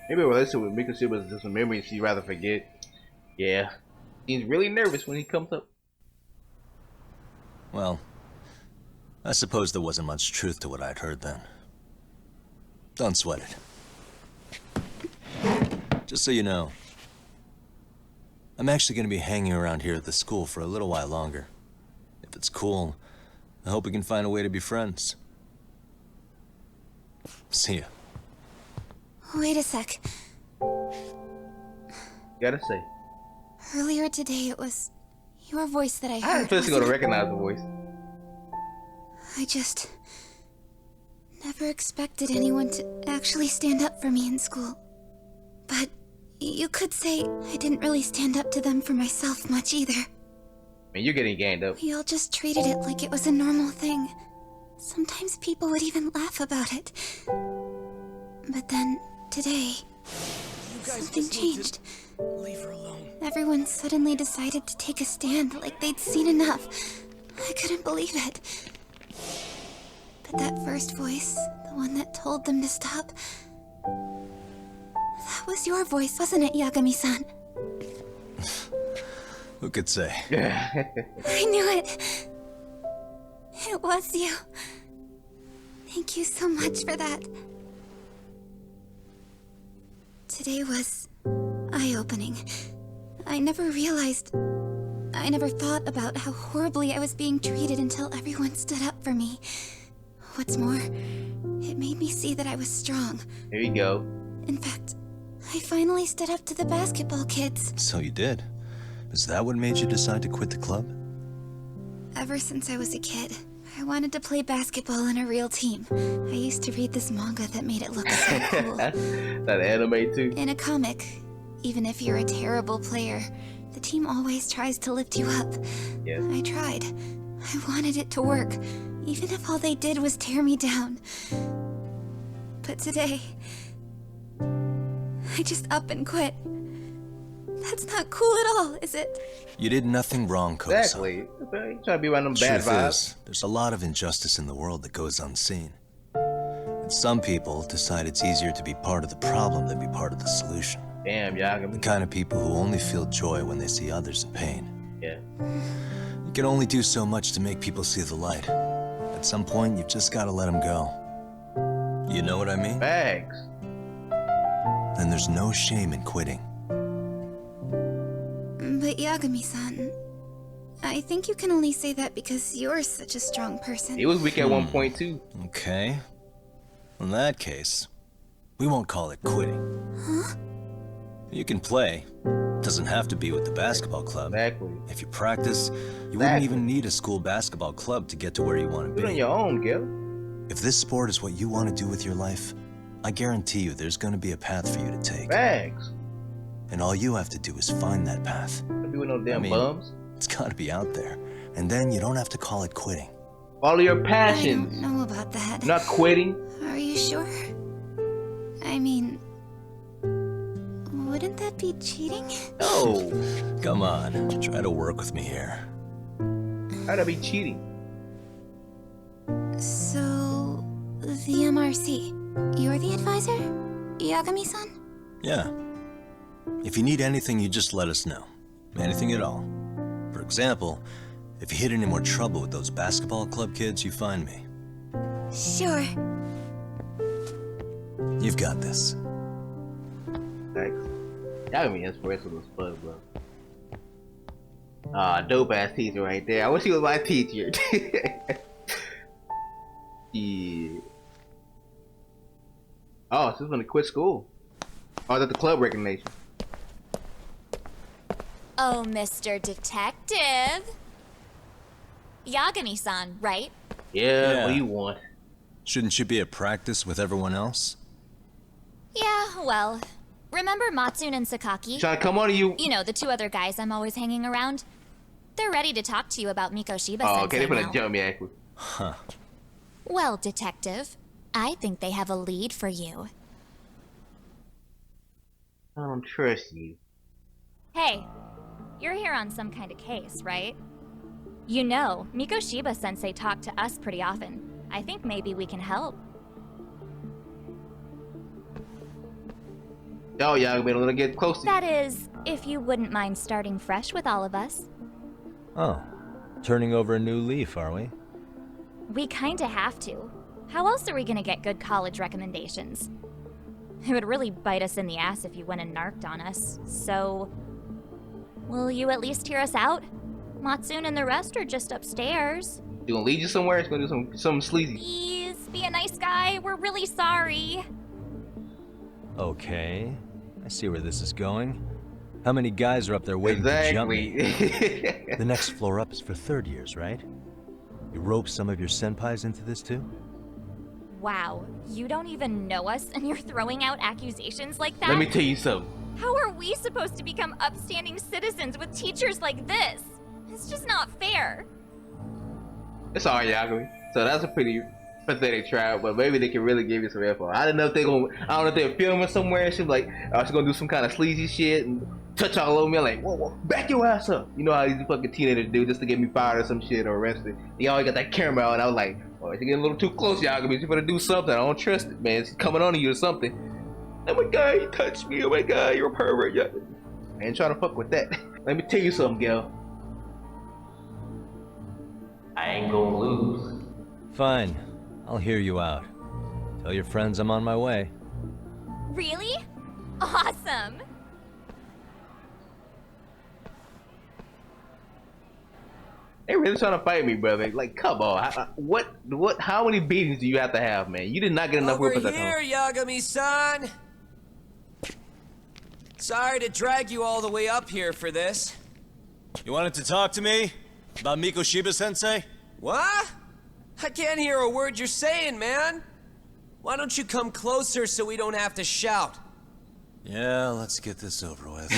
Maybe a relationship with Mikoshiba is just a memory she'd rather forget. Yeah. He's really nervous when he comes up. Well, I suppose there wasn't much truth to what I'd heard then. Don't sweat it. Just so you know, I'm actually going to be hanging around here at the school for a little while longer. If it's cool, I hope we can find a way to be friends. See ya. Wait a sec. Gotta say. Earlier today it was your voice that I heard. I had first to recognize the voice. I just never expected anyone to actually stand up for me in school. But you could say I didn't really stand up to them for myself much either. Man, you're getting ganged up. We all just treated it like it was a normal thing. Sometimes people would even laugh about it. But then, today, something changed. Leave her alone. Everyone suddenly decided to take a stand like they'd seen enough. I couldn't believe it. But that first voice, the one that told them to stop, that was your voice, wasn't it, Yagami-san? Who could say? I knew it. It was you. Thank you so much for that. Today was eye-opening. I never thought about how horribly I was being treated until everyone stood up for me. What's more, it made me see that I was strong. There you go. In fact, I finally stood up to the basketball kids. So you did. Is that what made you decide to quit the club? Ever since I was a kid, I wanted to play basketball in a real team. I used to read this manga that made it look so cool. That anime too. In a comic, even if you're a terrible player, the team always tries to lift you up. Yes. I tried. I wanted it to work, even if all they did was tear me down. But today, I just up and quit. That's not cool at all, is it? You did nothing wrong, Kosa. Exactly. You trying to be one of them bad Truth vibes. is, there's a lot of injustice in the world that goes unseen. And some people decide it's easier to be part of the problem than be part of the solution. Damn, Yagami. The kind of people who only feel joy when they see others in pain. Yeah. You can only do so much to make people see the light. At some point, you've just got to let them go. You know what I mean? Bags. Then there's no shame in quitting. But Yagami-san, I think you can only say that because you're such a strong person. He was weak at one point too. Okay. In that case, we won't call it quitting. Huh? You can play. Doesn't have to be with the basketball club. Exactly. If you practice, you wouldn't even need a school basketball club to get to where you want to Do it on be. your own, Gil. If this sport is what you want to do with your life, I guarantee you there's going to be a path for you to take. Bags. And all you have to do is find that path. Don't be with no damn bums. It's got to be out there. And then you don't have to call it quitting. Follow your I passions. don't know about that. Not quitting. Are you sure? I mean, wouldn't that be cheating? No. Come on, try to work with me here. How'd that be cheating? So, the MRC, you're the advisor? Yagami-san? Yeah. If you need anything, you just let us know. Anything at all. For example, if you hit any more trouble with those basketball club kids, you find me. Sure. You've got this. Thanks. Yagami inspiration was fun, bro. Ah, dope ass teacher right there. I wish he was my teacher. Yeah. Oh, she's gonna quit school. Oh, is that the club recognition? Oh, Mr. Detective. Yagami-san, right? Yeah, what do you want? Shouldn't you be at practice with everyone else? Yeah, well, remember Matsune and Sakaki? Trying to come on to you. You know, the two other guys I'm always hanging around. They're ready to talk to you about Mikoshiba-sensei Oh, okay, they're gonna now. jump me, actually. Huh. Well, Detective, I think they have a lead for you. I don't trust you. Hey, you're here on some kind of case, right? You know, Mikoshiba-sensei talked to us pretty often. I think maybe we can help. Oh, yeah, I'm gonna get close to you. That is, if you wouldn't mind starting fresh with all of us. Oh, turning over a new leaf, are we? We kinda have to. How else are we gonna get good college recommendations? It would really bite us in the ass if you went and narked on us, so... Will you at least hear us out? Matsune and the rest are just upstairs. You gonna lead you somewhere? It's gonna do something sleazy. Please, be a nice guy. We're really sorry. Okay, I see where this is going. How many guys are up there waiting to jump me? The next floor up is for third years, right? You rope some of your senpais into this too? Wow, you don't even know us and you're throwing out accusations like that? Let me tell you something. How are we supposed to become upstanding citizens with teachers like this? It's just not fair. It's alright, Yagami. So that's a pretty pathetic trial, but maybe they can really give you some info. I don't know if they're gonna. I don't know if they're filming somewhere. And she's like, she's gonna do some kind of sleazy shit and touch all over me. I'm like, whoa, back your ass up. You know how these fucking teenagers do, just to get me fired or some shit or arrested. They always got that camera out, and I was like, oh, you're getting a little too close, Yagami. You're gonna do something. I don't trust it, man. She's coming on to you or something. Oh my god, you touched me. Oh my god, you're a pervert, Yagami. I ain't trying to fuck with that. Let me tell you something, girl. I ain't gonna lose. Fine. I'll hear you out. Tell your friends I'm on my way. Really? Awesome. They really trying to fight me, brother. Like, come on. How many beatings do you have to have, man? You did not get enough Over whippings. here, Yagami-san! Sorry to drag you all the way up here for this. You wanted to talk to me? About Mikoshiba-sensei? What? I can't hear a word you're saying, man. Why don't you come closer so we don't have to shout? Yeah, let's get this over with.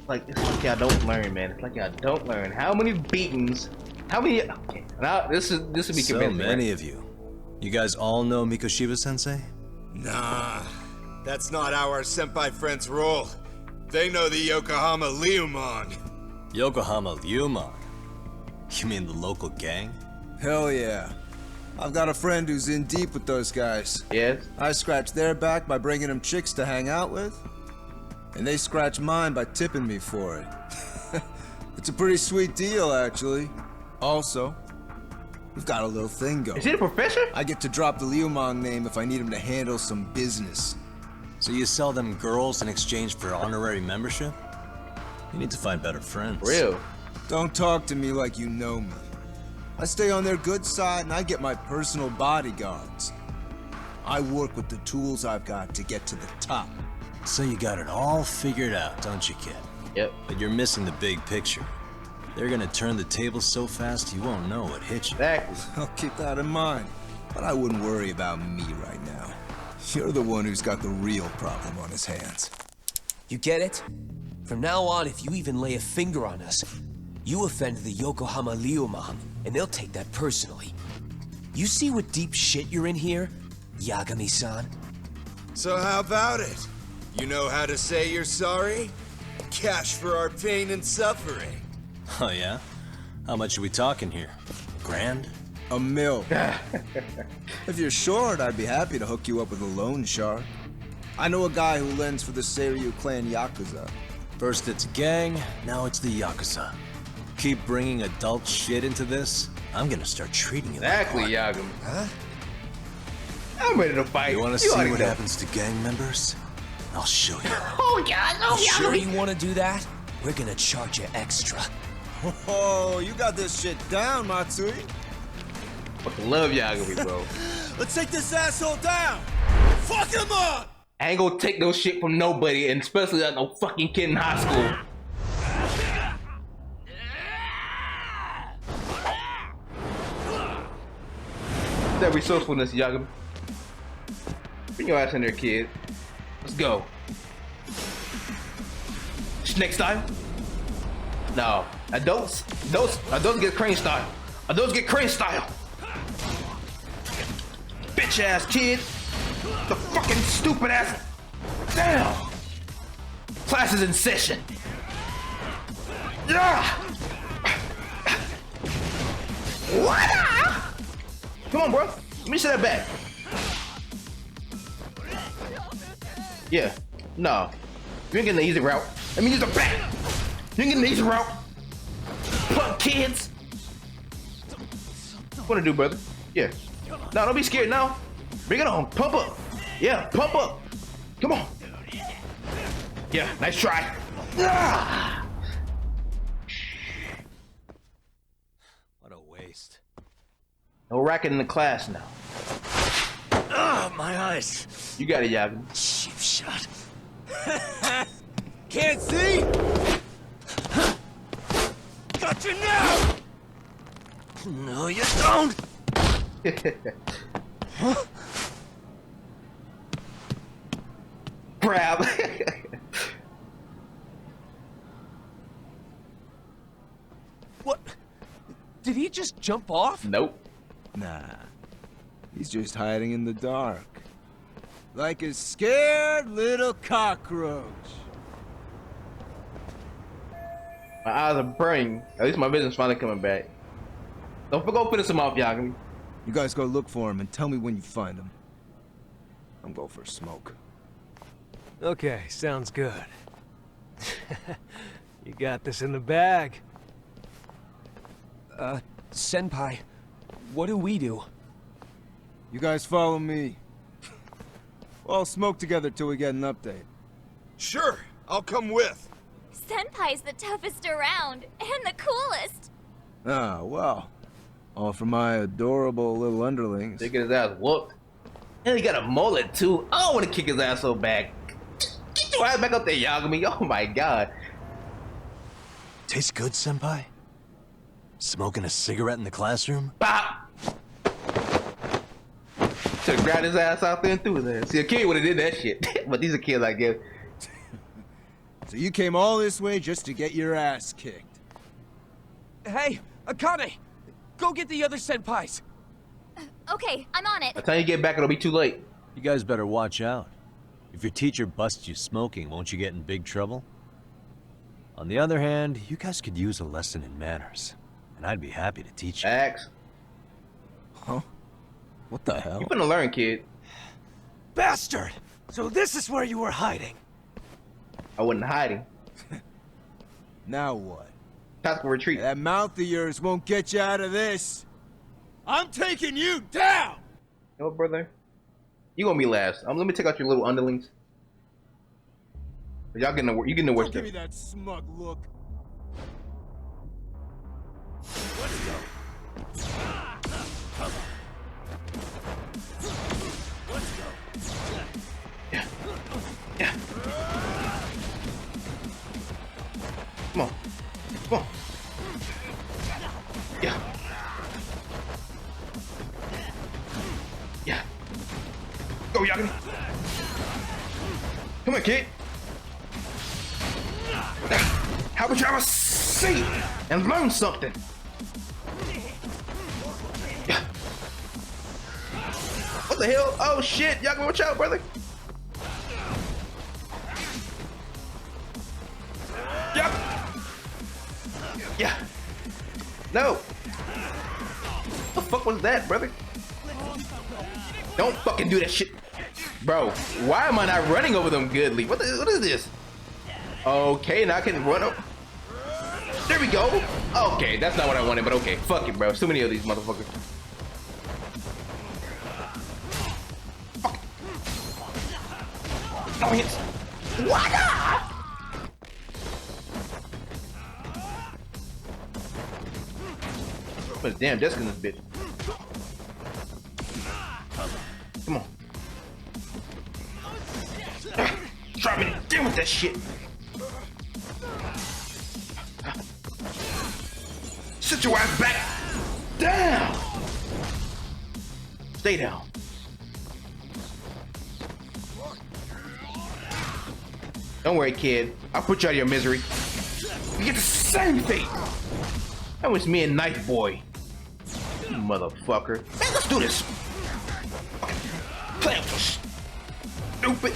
It's like y'all don't learn, man. It's like y'all don't learn. How many beatings? How many? Okay, now this would be convincing. So many right? of you. You guys all know Mikoshiba-sensei? Nah, that's not how our senpai friends roll. They know the Yokohama Leomon. Yokohama Leomon? You mean the local gang? Hell yeah. I've got a friend who's in deep with those guys. Yes? I scratch their back by bringing them chicks to hang out with, and they scratch mine by tipping me for it. It's a pretty sweet deal, actually. Also, we've got a little thing going. Is he the professor? I get to drop the Leomon name if I need him to handle some business. So you sell them girls in exchange for honorary membership? You need to find better friends. Real. Don't talk to me like you know me. I stay on their good side and I get my personal bodyguards. I work with the tools I've got to get to the top. So you got it all figured out, don't you, kid? Yep. But you're missing the big picture. They're gonna turn the tables so fast you won't know what hit you. Exactly. I'll keep that in mind. But I wouldn't worry about me right now. You're the one who's got the real problem on his hands. You get it? From now on, if you even lay a finger on us, you offend the Yokohama Leomon, and they'll take that personally. You see what deep shit you're in here, Yagami-san? So how about it? You know how to say you're sorry? Cash for our pain and suffering. Oh yeah? How much are we talking here? Grand? $1 million. If you're short, I'd be happy to hook you up with a loan shark. I know a guy who lends for the Seiryu clan Yakuza. First it's gang, now it's the Yakuza. Keep bringing adult shit into this, I'm gonna start treating you exactly, like Yagami. Huh? I'm ready to fight. You wanna see what happens to gang members? I'll show you. Oh god, no, You sure you want to do that? We're gonna charge you extra. Oh, you got this shit down, Matsui. Fucking love Yagami, bro. Let's take this asshole down. Fuck him up. I ain't gonna take no shit from nobody, and especially not no fucking kid in high school. That resourcefulness, Yagami. Bring your ass in there, kid. Let's go. Snake style? No. Adults get crane style. Adults get crane style. Bitch ass kid. The fucking stupid ass. Damn. Class is in session. Yeah. What? Come on, bro. Let me see that back. Yeah. No. You ain't getting the easy route. Let me use the back. You ain't getting the easy route. Punk kids. What to do, brother? Yeah. No, don't be scared now. Bring it on. Pump up. Yeah, pump up. Come on. Yeah, nice try. Ah! What a waste. No racket in the class now. Ah, my eyes. You got it, Yagami. Cheap shot. Can't see? Got you now! No, you don't! Crap. What? Did he just jump off? Nope. Nah. He's just hiding in the dark. Like a scared little cockroach. My eyes are burning. At least my vision's finally coming back. Don't go finish him off, Yagami. You guys go look for him and tell me when you find him. I'm going for a smoke. Okay, sounds good. You got this in the bag. Senpai, what do we do? You guys follow me. We'll all smoke together till we get an update. Sure, I'll come with. Senpai's the toughest around, and the coolest. Ah, well. All for my adorable little underlings. They get his ass whooped. And he got a mullet too. I don't want to kick his ass so bad. Get your ass back up there, Yagami. Oh my god. Tastes good, Senpai? Smoking a cigarette in the classroom? Bop! Should've grabbed his ass out there and threw his ass. See, a kid would've did that shit. But these are kids, I guess. So you came all this way just to get your ass kicked. Hey, Akane! Go get the other senpais! Okay, I'm on it. By the time you get back, it'll be too late. You guys better watch out. If your teacher busts you smoking, won't you get in big trouble? On the other hand, you guys could use a lesson in manners. And I'd be happy to teach you. Axe. Huh? What the hell? You finna learn, kid. Bastard! So this is where you were hiding. I wasn't hiding. Now what? Tactical retreat. That mouth of yours won't get you out of this. I'm taking you down! You know what, brother? You gonna be last. Let me take out your little underlings. Y'all getting the you getting the worst. Don't give me that smug look. Let's go. Let's go. Yeah. Yeah. Come on. Come on. Yeah. Yeah. Go, Yagami. Come on, kid. How would you ever see and learn something? Yeah. What the hell? Oh shit, Yagami, watch out, brother. Yep. Yeah. No. What the fuck was that, brother? Don't fucking do that shit. Bro, why am I not running over them goodly? What is this? Okay, now I can run up. There we go. Okay, that's not what I wanted, but okay. Fuck it, bro. Too many of these motherfuckers. Fuck. No hits. What? Put a damn desk in this bitch. Come on. Try me to deal with that shit. Sit your ass back down. Stay down. Don't worry, kid. I'll put you out of your misery. You get the same fate. That was me and Knife Boy. You motherfucker. Man, let's do this. Play up, stupid.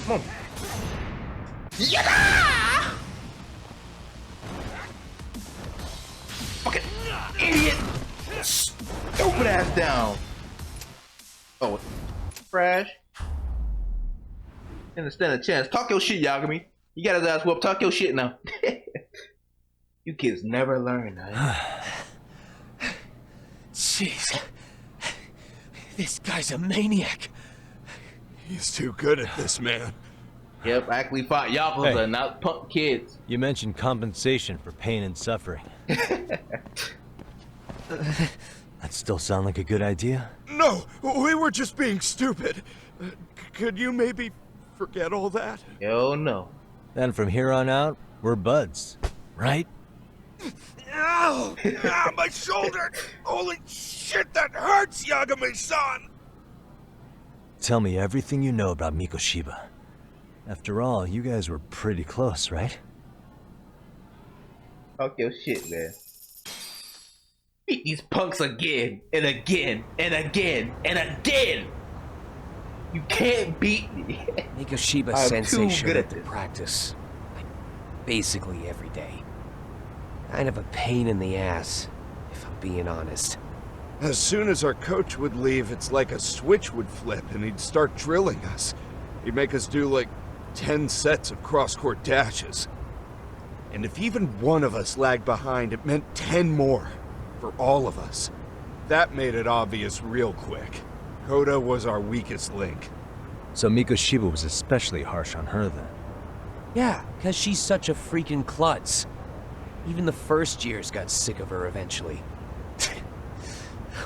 Come on. Yeah! Fucking idiot. Stupid ass down. Oh, trash. Didn't stand a chance. Talk your shit, Yagami. You got his ass whooped. Talk your shit now. You kids never learn, huh? Jeez. This guy's a maniac. He's too good at this, man. Yep, I actually fought Yakuza, not punk kids. You mentioned compensation for pain and suffering. That still sound like a good idea? No, we were just being stupid. Could you maybe forget all that? Hell no. Then from here on out, we're buds, right? Ow! Ah, my shoulder! Holy shit, that hurts, Yagami-san! Tell me everything you know about Mikoshiba. After all, you guys were pretty close, right? Talk your shit, man. Beat these punks again and again and again and again. You can't beat me. Mikoshiba-sensei showed up to practice, like, basically every day. Kind of a pain in the ass, if I'm being honest. As soon as our coach would leave, it's like a switch would flip and he'd start drilling us. He'd make us do like 10 sets of cross-court dashes. And if even one of us lagged behind, it meant 10 more. For all of us. That made it obvious real quick. Kota was our weakest link. So Mikoshiba was especially harsh on her then? Yeah, because she's such a freaking klutz. Even the first years got sick of her eventually.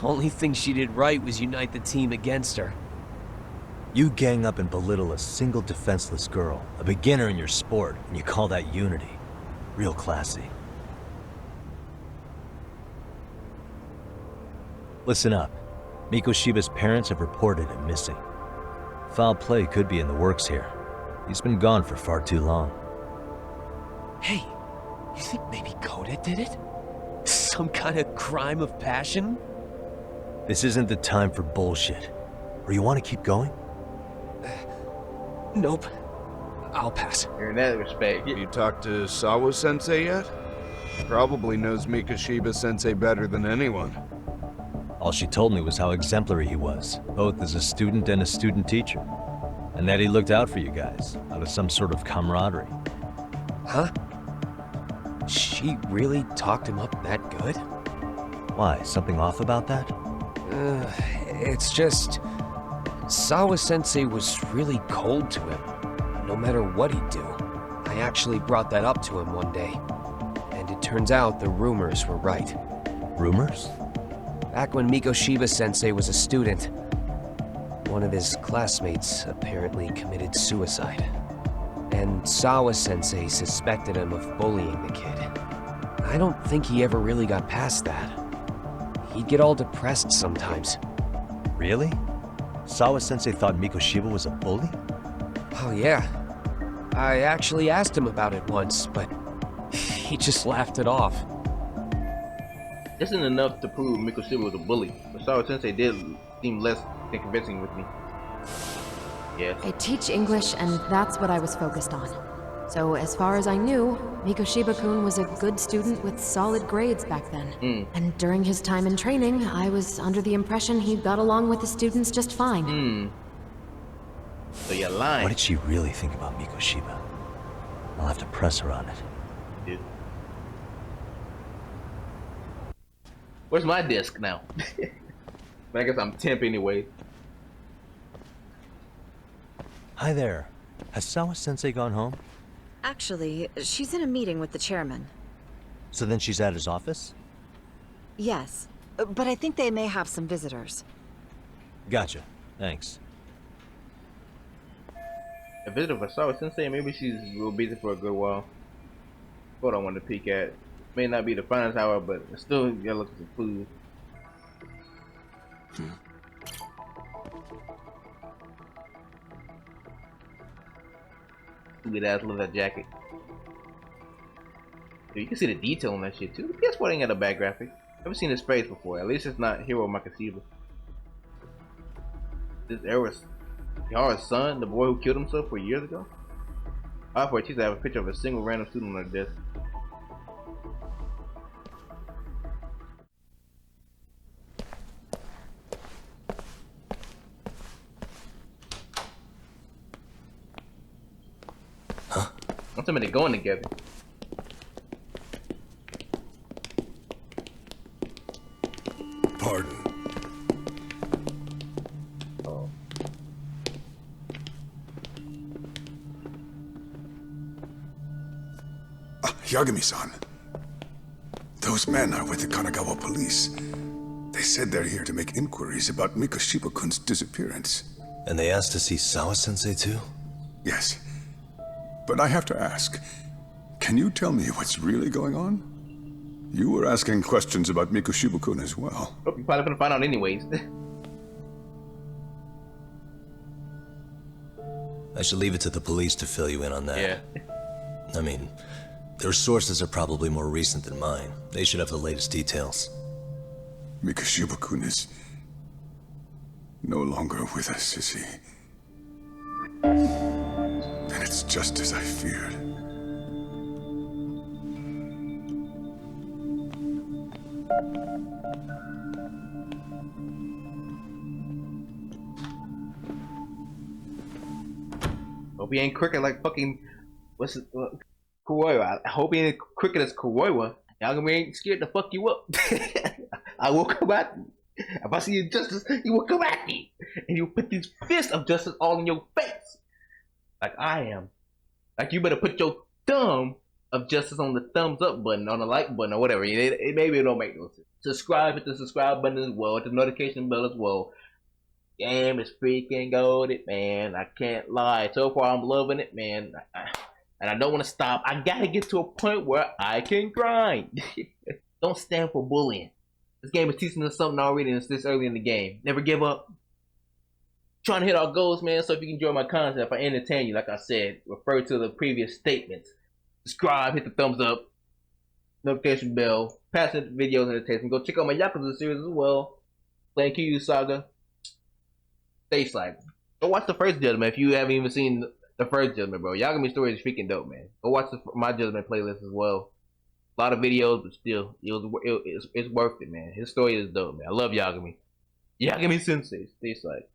Only thing she did right was unite the team against her. You gang up and belittle a single defenseless girl, a beginner in your sport, and you call that unity. Real classy. Listen up. Mikoshiba's parents have reported him missing. Foul play could be in the works here. He's been gone for far too long. Hey, you think maybe Kota did it? Some kind of crime of passion? This isn't the time for bullshit. Or you want to keep going? Nope. I'll pass. In that respect. You talked to Sawa-sensei yet? Probably knows Mikoshiba-sensei better than anyone. All she told me was how exemplary he was, both as a student and a student teacher. And that he looked out for you guys, out of some sort of camaraderie. Huh? She really talked him up that good? Why, something off about that? It's just... Sawa-sensei was really cold to him, no matter what he'd do. I actually brought that up to him one day. And it turns out the rumors were right. Rumors? Back when Mikoshiba-sensei was a student, one of his classmates apparently committed suicide. And Sawa-sensei suspected him of bullying the kid. I don't think he ever really got past that. He'd get all depressed sometimes. Really? Sawa-sensei thought Mikoshiba was a bully? Oh yeah. I actually asked him about it once, but he just laughed it off. Isn't enough to prove Mikoshiba was a bully, but Sawa-sensei did seem less than convincing with me. Yes. I teach English, and that's what I was focused on. So as far as I knew, Mikoshiba-kun was a good student with solid grades back then. And during his time in training, I was under the impression he got along with the students just fine. So you're lying. What did she really think about Mikoshiba? I'll have to press her on it. Dude. Where's my disc now? But I guess I'm temp anyway. Hi there. Has Sawa-sensei gone home? Actually, she's in a meeting with the chairman. So then she's at his office? Yes, but I think they may have some visitors. Gotcha. Thanks. A visitor for Sawa-sensei, maybe she's real busy for a good while. What I want to peek at. May not be the finest hour, but still gotta look at some food. Sweet ass leather jacket. You can see the detail on that shit too. The PS4 ain't got a back graphic. Never seen his face before. At least it's not Hiro Makasiba. This Era's son, the boy who killed himself 4 years ago. I for teacher have a picture of a single random student on their desk. Want somebody going together. Pardon. Oh. Yagami-san. Those men are with the Kanagawa police. They said they're here to make inquiries about Mikoshiba-kun's disappearance. And they asked to see Sawa-sensei too? Yes. But I have to ask, can you tell me what's really going on? You were asking questions about Mikoshiba-kun as well. Hope you're probably gonna find out anyways. I should leave it to the police to fill you in on that. Yeah. I mean, their sources are probably more recent than mine. They should have the latest details. Mikoshiba-kun is no longer with us, is he? And it's just as I feared. Hope he ain't crooked like fucking what's it, Kuroiwa. I hope he ain't crooked as Kuroiwa. Yagami ain't scared to fuck you up. I will come at you. If I see injustice, you will come at me, and you put these fists of justice all in your face, like I am. Like you better put your thumb of justice on the thumbs up button, on the like button, or whatever. Maybe it don't make no sense. Subscribe, hit the subscribe button as well, hit the notification bell as well. Game is freaking goated, man. I can't lie. So far, I'm loving it, man. And I don't want to stop. I gotta get to a point where I can grind. Don't stand for bullying. This game is teaching us something already, and it's this early in the game. Never give up. Trying to hit our goals, man. So if you can enjoy my content, if I entertain you, like I said, refer to the previous statements. Subscribe, hit the thumbs up, notification bell, pass the videos and the text, and go check out my Yakuza series as well. Playing Kiryu Saga. Stay silent. Go watch the first Judgment if you haven't even seen the first Judgment, bro. Yagami story is freaking dope, man. Go watch my Judgment playlist as well. A lot of videos, but still, it's worth it, man. His story is dope, man. I love Yagami. Yagami-SENSEI. Stay silent.